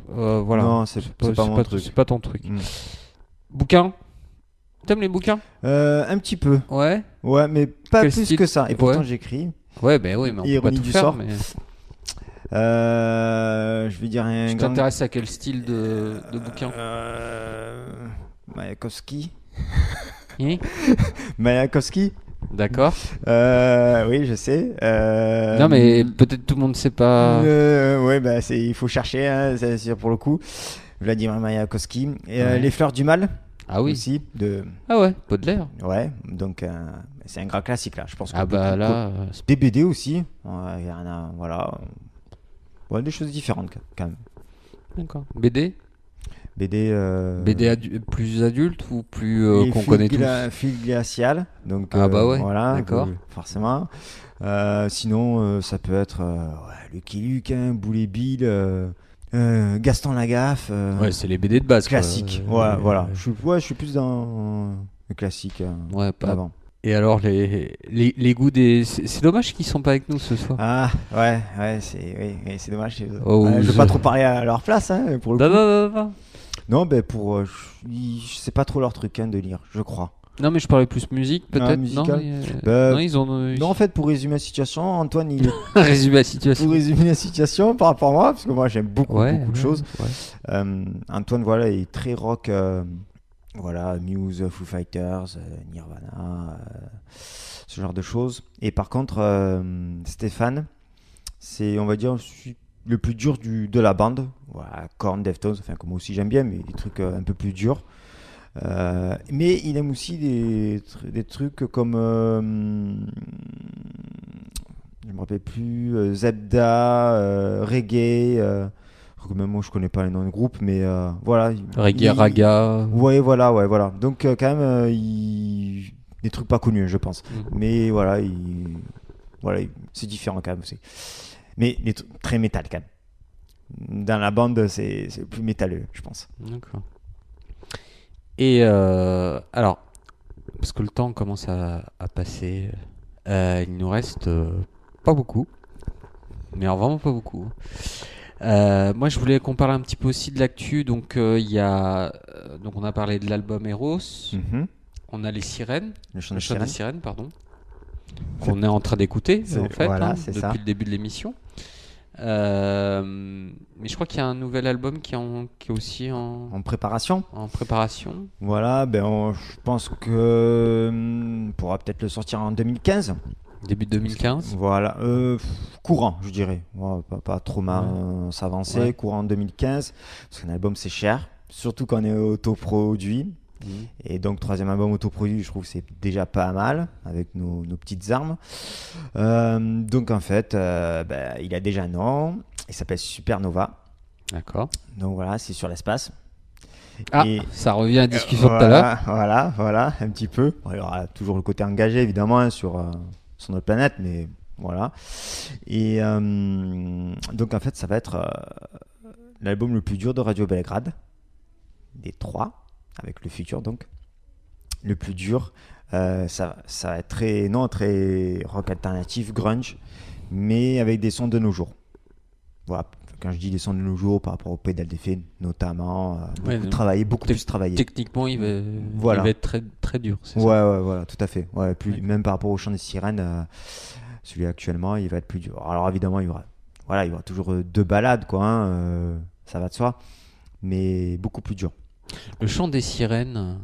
voilà. Non, c'est pas mon truc. C'est pas ton truc. Mm. Bouquins? T'aimes les bouquins? Un petit peu. Ouais. Ouais, mais pas Quel plus style? que ça. Et pourtant, Ouais. j'écris. Ouais, ben oui, mais on peut pas Ironie tout du faire. sort. Mais... Je vais dire un Tu grand. t'intéresses à quel style de bouquin? Mayakovsky. Hein. Mayakovsky. D'accord. Oui, je sais. Non, mais peut-être tout le monde ne sait pas. Ouais, bah, il faut chercher, hein, c'est pour le coup. Vladimir Mayakovsky. Et, Ouais. Les Fleurs du Mal Ah oui. aussi. Ah ouais, Baudelaire. Ouais, donc c'est un grand classique là. Je pense que Ah bah là, des BD aussi. Ouais, y en a, voilà. Ouais, des choses différentes quand même. d'accord. BD? BD. BD plus adulte ou plus les qu'on fils connaît tous? Fils glacial. Donc, Ah bah ouais, voilà, d'accord. forcément. Sinon, ça peut être Lucky Luke, hein, Boulet Bill, Gaston Lagaffe. Ouais, c'est les BD de base. quoi. Classique. Ouais, voilà. Je suis plus dans le classique. Ouais, pas. Avant. Et alors les goûts des. C'est dommage qu'ils sont pas avec nous ce soir. Ah, ouais, oui, c'est dommage. Oh, Je veux pas trop parler à leur place, hein, pour le Non, coup. non. Non, ben c'est pas trop leur truc hein, de lire, je crois. Non, mais je parlais plus musique peut-être. musical. Non, Bah, ils ont. Non, en fait, pour résumer la situation, Antoine, il est Résumé la pour situation. résumer la situation par rapport à moi, parce que moi j'aime beaucoup de choses. Ouais. Antoine, voilà, est très rock. Voilà, Muse, Foo Fighters, Nirvana, ce genre de choses. Et par contre, Stéphane, c'est, on va dire, le plus dur de la bande. Voilà, Korn, Deftones, enfin, comme moi aussi j'aime bien, mais des trucs un peu plus durs. Mais il aime aussi des trucs comme je me rappelle plus Zebda, reggae, même moi je connais pas les noms de groupes, mais voilà. Reggae, raga. Ouais, voilà. Donc quand même des trucs pas connus, je pense. Mais voilà, c'est différent quand même aussi. Mais très métal quand même. Dans la bande, c'est plus métalleux, je pense. D'accord. Et alors, parce que le temps commence à passer, il nous reste pas beaucoup, mais alors vraiment pas beaucoup. Moi, je voulais qu'on parle un petit peu aussi de l'actu. Donc, il y a, donc on a parlé de l'album Eros. On a les sirènes, Le chant le de chant des sirène. sirènes, pardon, qu'on est en train d'écouter en fait, Voilà, c'est depuis ça. le début de l'émission. Mais je crois qu'il y a un nouvel album qui est aussi En préparation. en préparation. Voilà, je pense que on pourra peut-être le sortir en 2015. Début 2015. Voilà, courant, je dirais. Ouais, pas trop mal s'avancer. Ouais. Courant en 2015, parce qu'un album c'est cher, surtout quand on est autoproduit. Et donc, troisième album autoproduit, je trouve que c'est déjà pas mal avec nos petites armes. Donc, en fait, il a déjà un nom. Il s'appelle Supernova. D'accord. Donc, voilà, c'est sur l'espace. Ah, Et- ça revient à discussion tout à l'heure. Voilà, un petit peu. Bon, il y aura toujours le côté engagé, évidemment, hein, sur notre planète, mais voilà. Et donc, en fait, ça va être l'album le plus dur de Radio Belgrade, des 3. Avec le futur donc le plus dur, ça va être très rock alternatif, grunge, mais avec des sons de nos jours. Voilà, quand je dis les sons de nos jours par rapport au pédale d'effet notamment, Ouais, beaucoup plus travaillé. Techniquement, il va Voilà. être très, très dur. C'est Ouais, ça. ouais, voilà, tout à fait. Ouais, même par rapport au chant des sirènes, celui actuellement, il va être plus dur. Alors évidemment, il y aura toujours deux ballades, quoi, hein, ça va de soi, mais beaucoup plus dur. Le chant des sirènes,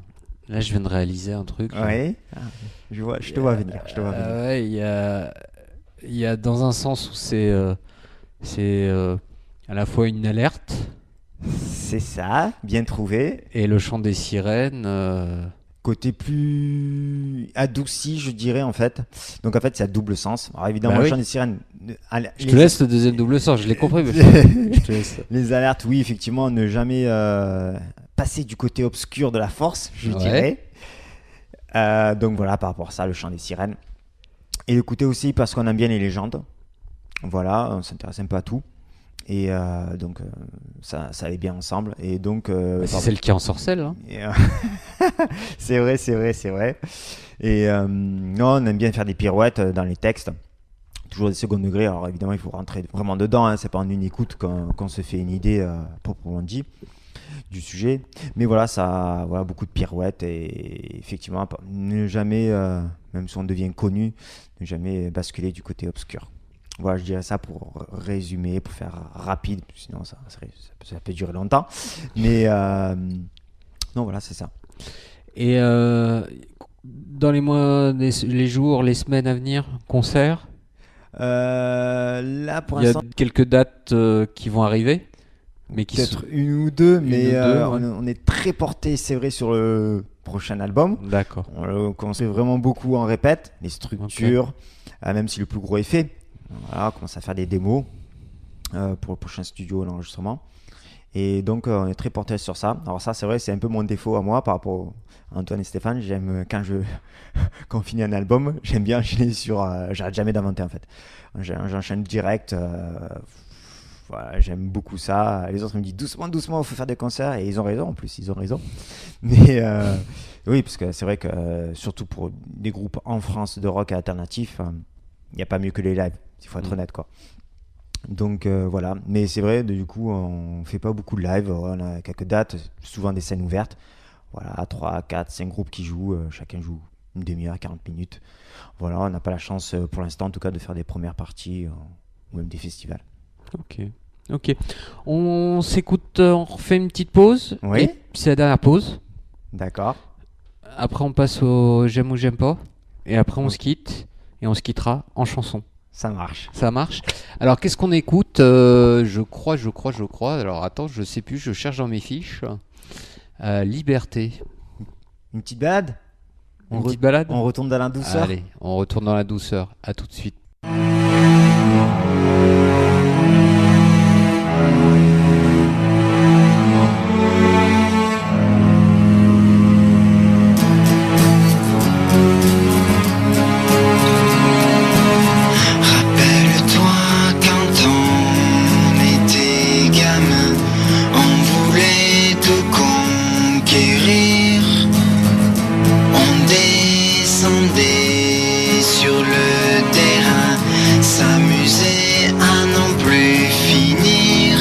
là, je viens de réaliser un truc. Là. Ouais, je te vois venir. Ouais, il y a dans un sens où c'est à la fois une alerte C'est ça, bien trouvé. et le chant des sirènes. Côté plus adouci, je dirais, en fait. Donc, en fait, c'est à double sens. Alors, évidemment, Bah le oui. chant des sirènes. Je te laisse le deuxième double sens, je l'ai compris. Mais je te laisse. Les alertes, oui, effectivement, ne jamais passer du côté obscur de la force, je Ouais. dirais. Donc, voilà, par rapport à ça, le chant des sirènes. Et l'écouter aussi parce qu'on aime bien les légendes. Voilà, on s'intéresse un peu à tout. Et donc, ça allait bien ensemble. Et donc, C'est celle qui ensorcelle. Hein. et, c'est vrai. Et non, on aime bien faire des pirouettes dans les textes. Toujours des second degrés. Alors évidemment, il faut rentrer vraiment dedans. Hein. C'est pas en une écoute qu'on se fait une idée proprement dit du sujet. Mais voilà, voilà, beaucoup de pirouettes. Et effectivement, ne jamais, même si on devient connu, ne jamais basculer du côté obscur. Voilà, je dirais ça pour résumer, pour faire rapide, sinon ça peut durer longtemps. Mais non, voilà, c'est ça. Et dans les mois, les jours, les semaines à venir, concert. Là, pour Il y a l'instant, quelques dates qui vont arriver, mais qui peut-être sont... une ou deux, Une mais ou deux, ouais. on est très porté, c'est vrai, sur le prochain album. D'accord. On commence vraiment beaucoup en répète, les structures, même si le plus gros est fait. Voilà, on commence à faire des démos pour le prochain studio, l'enregistrement. Et donc, on est très porté sur ça. Alors ça, c'est vrai, c'est un peu mon défaut à moi par rapport à Antoine et Stéphane. J'aime, quand on finit un album, j'aime bien enchaîner sur... j'arrête jamais d'inventer, en fait. J'enchaîne direct. Voilà, j'aime beaucoup ça. Les autres me disent doucement, il faut faire des concerts. Et ils ont raison, en plus, ils ont raison. Mais oui, parce que c'est vrai que, surtout pour des groupes en France de rock alternatif, il n'y a pas mieux que les lives. Il faut être honnête, quoi. Donc voilà, mais c'est vrai, du coup on fait pas beaucoup de live, on a quelques dates, souvent des scènes ouvertes, voilà, 3, 4, 5 groupes qui jouent, chacun joue une demi-heure, 40 minutes, voilà, on n'a pas la chance pour l'instant en tout cas de faire des premières parties ou même des festivals. Ok. On s'écoute, on refait une petite pause. Oui. Et c'est la dernière pause. D'accord. Après on passe au j'aime ou j'aime pas. Et après on se quitte, et on se quittera en chanson. Ça marche. Ça marche. Alors, qu'est-ce qu'on écoute je crois. Alors, attends, je sais plus, je cherche dans mes fiches. Liberté. Une petite balade. Une petite balade. On retourne dans la douceur. Allez, on retourne dans la douceur. À tout de suite. Rappelle-toi quand on était gamin, on voulait tout conquérir. On descendait sur le terrain, s'amuser à n'en plus finir.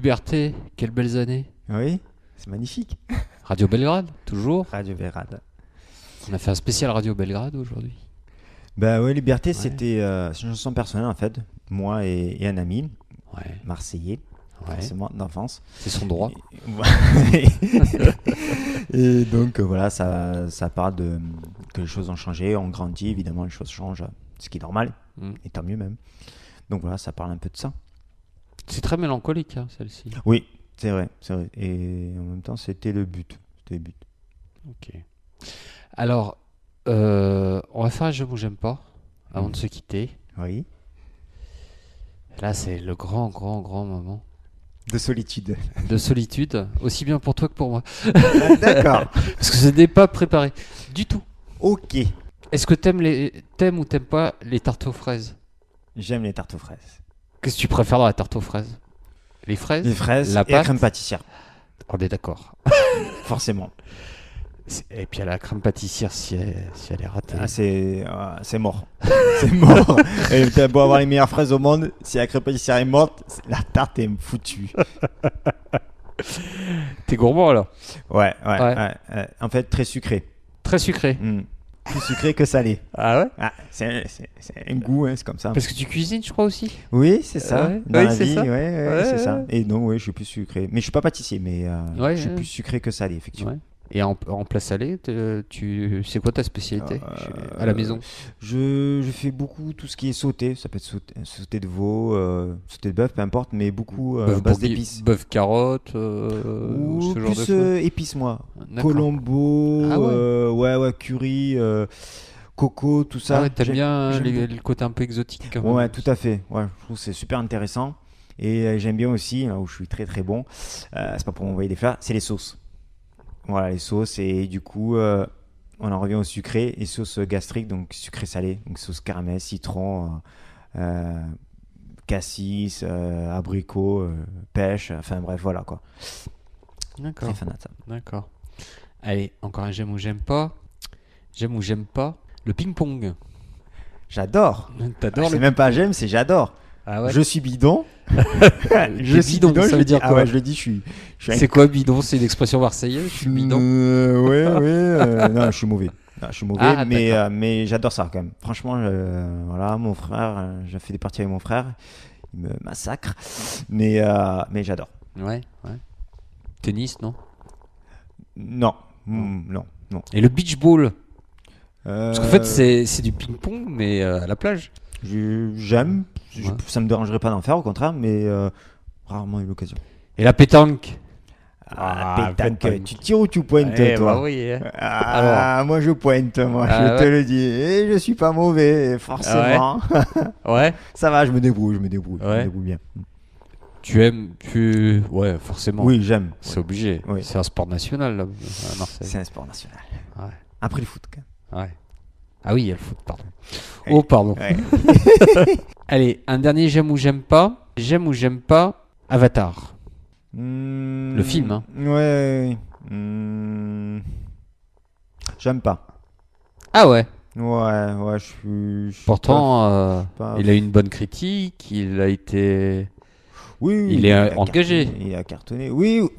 Liberté, quelles belles années. Oui, c'est magnifique. Radio Belgrade, toujours. Radio Belgrade. On a fait un spécial Radio Belgrade aujourd'hui. Bah ouais, Liberté, Ouais. c'était c'est une chanson personnelle en fait. Moi et un ami, Ouais, marseillais, ouais. forcément d'enfance. C'est son droit. Et donc voilà, ça parle de que les choses ont changé, on grandit, évidemment les choses changent, ce qui est normal, Mm. et tant mieux même. Donc voilà, ça parle un peu de ça. C'est très mélancolique, hein, celle-ci. Oui, c'est vrai, c'est vrai. Et en même temps, c'était le but. C'était le but. Ok. Alors, on va faire un j'aime ou j'aime pas avant de se quitter. Oui. Là, c'est le grand, grand, grand moment De solitude. de solitude, aussi bien pour toi que pour moi. D'accord. Parce que ce n'est pas préparé du tout. Ok. Est-ce que t'aimes ou t'aimes pas les tartes aux fraises? J'aime les tartes aux fraises. Qu'est-ce que tu préfères dans la tarte aux fraises? Les fraises? Les fraises La et la pâte? crème pâtissière, On est d'accord. forcément. Et puis à la crème pâtissière, si elle est ratée. Ah, c'est mort. C'est mort. Et t'as beau avoir les meilleures fraises au monde, si la crème pâtissière est morte, la tarte est foutue. T'es gourmand alors? Ouais. Ouais. En fait, très sucré. Très sucré. Plus sucré que salé. Ah ouais? Ah, c'est un goût, hein, c'est comme ça. Parce que tu cuisines, je crois aussi. Oui, c'est ça. Ouais. Dans Oui, la c'est vie, ça. ouais, c'est Ouais. ça. Et non, oui, je suis plus sucré. Mais je suis pas pâtissier, mais Ouais, je suis ouais. plus sucré que salé, effectivement. Ouais. Et en plat salé, c'est quoi ta spécialité à la maison? Je fais beaucoup tout ce qui est sauté. Ça peut être sauté de veau, sauté de bœuf, peu importe, mais beaucoup base d'épices. Bœuf carotte, Ou ce genre de plus choses. épices, moi. D'accord. Colombo, Ah ouais. ouais, curry, coco, tout ça. Ah ouais, t'aimes bien j'aime beaucoup. le côté un peu exotique quand même. Ouais, tout à fait. Ouais, je trouve que c'est super intéressant. Et j'aime bien aussi, là où je suis très très bon, c'est pas pour m'envoyer des fleurs, c'est les sauces. Voilà, les sauces. Et du coup, on en revient au sucré et sauce gastrique, donc sucré-salé. Donc sauce caramel, citron, cassis, abricot, pêche. Enfin bref, voilà quoi. D'accord. Très fan de ça. D'accord. Allez, encore un j'aime ou j'aime pas. J'aime ou j'aime pas. Le ping-pong. J'adore. T'adores C'est le même pas j'aime, c'est j'adore. Ah ouais. Je suis bidon. Je suis bidon, ça je veut le dire dis. Ah quoi? ouais, je le dis, je suis un C'est quoi bidon? C'est une expression marseillaise? Je suis bidon. Ouais. Non, je suis mauvais. Non, je suis mauvais, Ah, mais j'adore ça quand même. Franchement, voilà, mon frère, j'ai fait des parties avec mon frère. Il me massacre. Mais j'adore. Ouais. Tennis, non? Non. Non. Et le beach ball? Parce qu'en fait, c'est du ping-pong, mais à la plage. J'aime. Ouais. Ça me dérangerait pas d'en faire, au contraire, mais rarement eu l'occasion. Et la pétanque? Pétanque. Tu tires ou tu pointes, Eh, toi? bah oui. Moi je pointe, moi, Ah, je te ouais. le dis. Et je suis pas mauvais, forcément. Ouais. Ça va, je me débrouille, je me Ouais. débrouille bien. Ouais, forcément. Oui, j'aime. C'est obligé. Oui. C'est un sport national, là, à Marseille. C'est un sport national. Ouais. Après le foot, quand même. Ouais. Ah oui, il y a le foot, pardon. Ouais. Oh, pardon. Ouais. Allez, un dernier j'aime ou j'aime pas. J'aime ou j'aime pas Avatar. Le film, hein. Ouais. J'aime pas. Ah ouais. Ouais, je suis Pourtant, pas- il a eu une bonne critique, il a été... Oui, il est a engagé. cartonné, il a cartonné. Oui,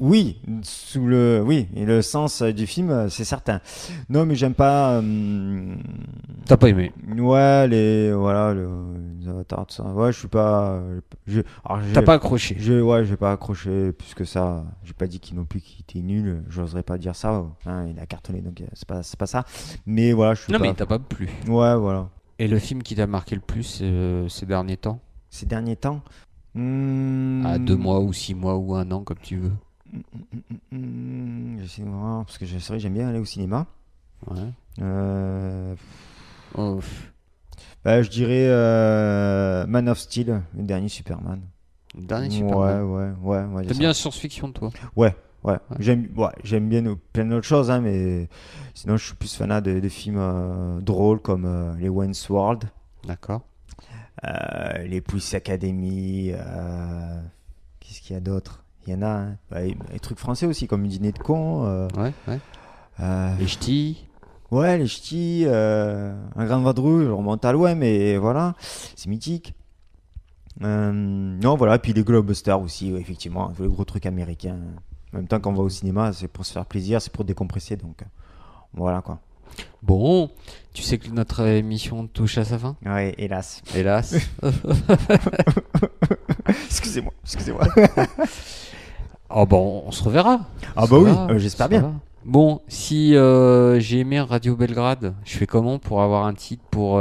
et le sens du film, c'est certain. Non, mais j'aime pas. T'as pas aimé? Ouais, les avatars, tout ça. Ouais, je suis pas. T'as pas accroché? J'ai pas accroché plus que ça. J'ai pas dit qu'il non plus qu'il était nul. J'oserais pas dire ça. Hein, il a cartonné, donc c'est pas ça. Mais voilà, je suis Non, pas. mais t'as pas plu. Ouais, voilà. Et le film qui t'a marqué le plus ces derniers temps? Ces derniers temps. À 2 mois ou 6 mois ou 1 an, comme tu veux. J'essaie de voir, parce que c'est vrai, j'aime bien aller au cinéma. Ouais. Oh, Oh, je dirais Man of Steel, le dernier Superman. le dernier Superman. Ouais. T'aimes bien la science-fiction, toi? Ouais. J'aime bien plein d'autres choses, hein, mais sinon je suis plus fanat de films drôles comme les Wayne's World, D'accord. les Police Academy, qu'est-ce qu'il y a d'autre? Il y en a, hein. Les trucs français aussi, comme Dîner de con. Ouais. Les ch'tis. Ouais, les ch'tis, un grand vadrouille, je remonte à loin, mais voilà, c'est mythique. Non, voilà, puis les Globusters aussi, ouais, effectivement, le gros truc américain. En même temps, quand on va au cinéma, c'est pour se faire plaisir, c'est pour décompresser, donc voilà quoi. Bon, tu sais que notre émission touche à sa fin, Ouais, hélas. hélas. Excusez-moi. Oh bon, on se reverra. Ah On se bah oui, reverra, j'espère on se bien. reverra. Bon, si j'ai aimé Radio Belgrade, je fais comment pour avoir un titre pour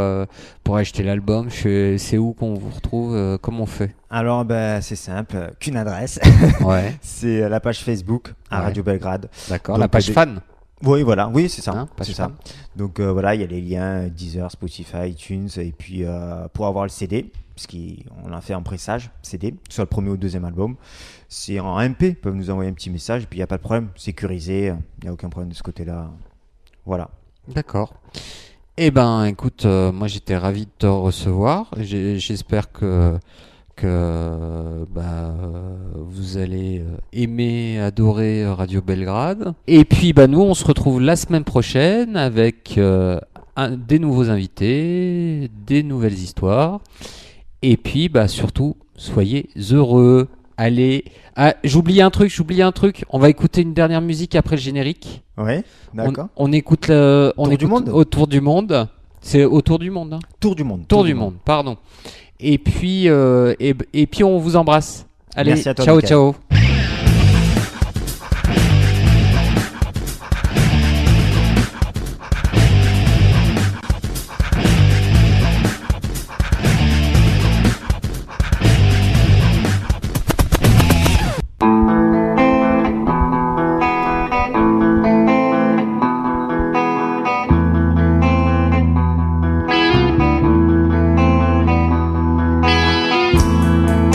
acheter l'album? C'est où qu'on vous retrouve? Comment on fait? Alors, c'est simple, qu'une adresse. Ouais, C'est la page Facebook à Ouais. Radio Belgrade. d'accord. Donc, La page des- fan. Oui, voilà, oui, c'est ça. Hein, page c'est ça. fan. Donc voilà, il y a les liens Deezer, Spotify, iTunes, et puis pour avoir le CD, puisqu'on l'a fait en pressage CD, soit le premier ou le deuxième album, c'est en MP, ils peuvent nous envoyer un petit message, et puis il n'y a pas de problème, sécurisé, il n'y a aucun problème de ce côté-là. Voilà. D'accord. Eh ben, écoute, moi j'étais ravi de te recevoir. J'espère que vous allez aimer, adorer Radio Belgrade. Et puis nous on se retrouve la semaine prochaine avec des nouveaux invités, des nouvelles histoires. Et puis surtout, soyez heureux. Allez, j'oublie un truc. On va écouter une dernière musique après le générique. Ouais, d'accord. On écoute du monde. Autour du monde. C'est Autour du monde. Hein. Tour du monde. Tour du monde, pardon. Et puis, et puis on vous embrasse. Allez, Merci à toi, ciao, Mickaël. ciao.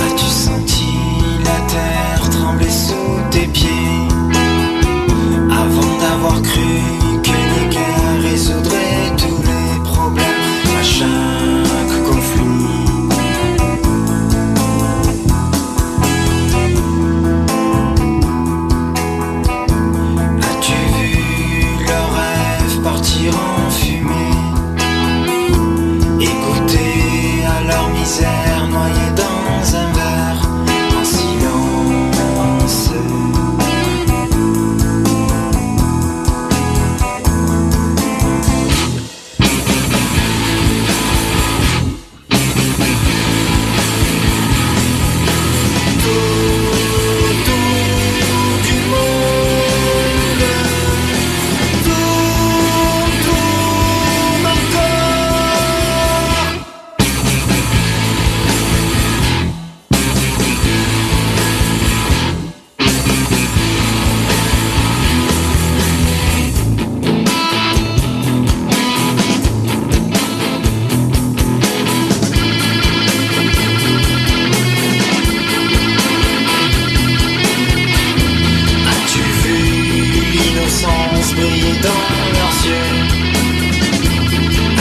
As-tu senti la terre trembler sous tes pieds avant d'avoir cru que les guerres résoudraient tous les problèmes à chaque conflit? As-tu vu leurs rêves partir en fumée et goûter à leur misère noyée dans un verre en silence? Autour du monde, tourne encore. As-tu vu l'innocence briller dans leurs yeux?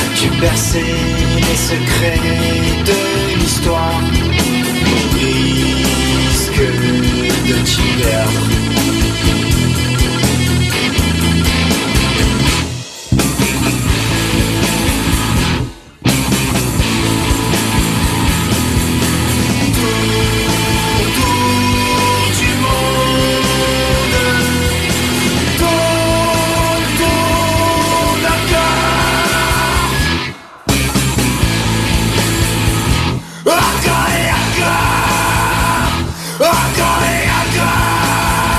As-tu percé les secrets de l'histoire au risque de t'y perdre? Autour du monde, tourne encore. Encore et encore. Encore et encore.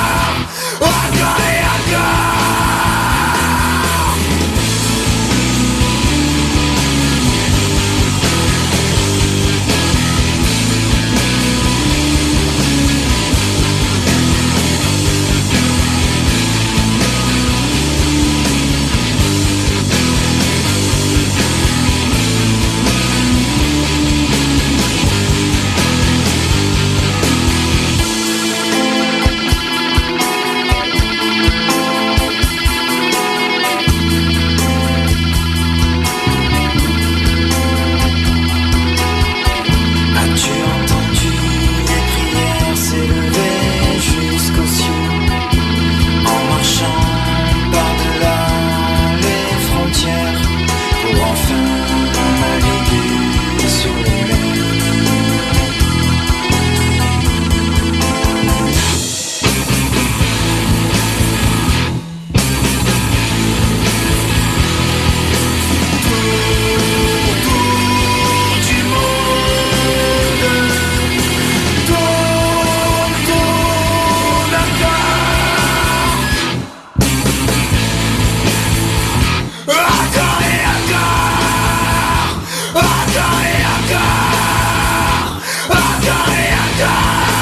Johnny and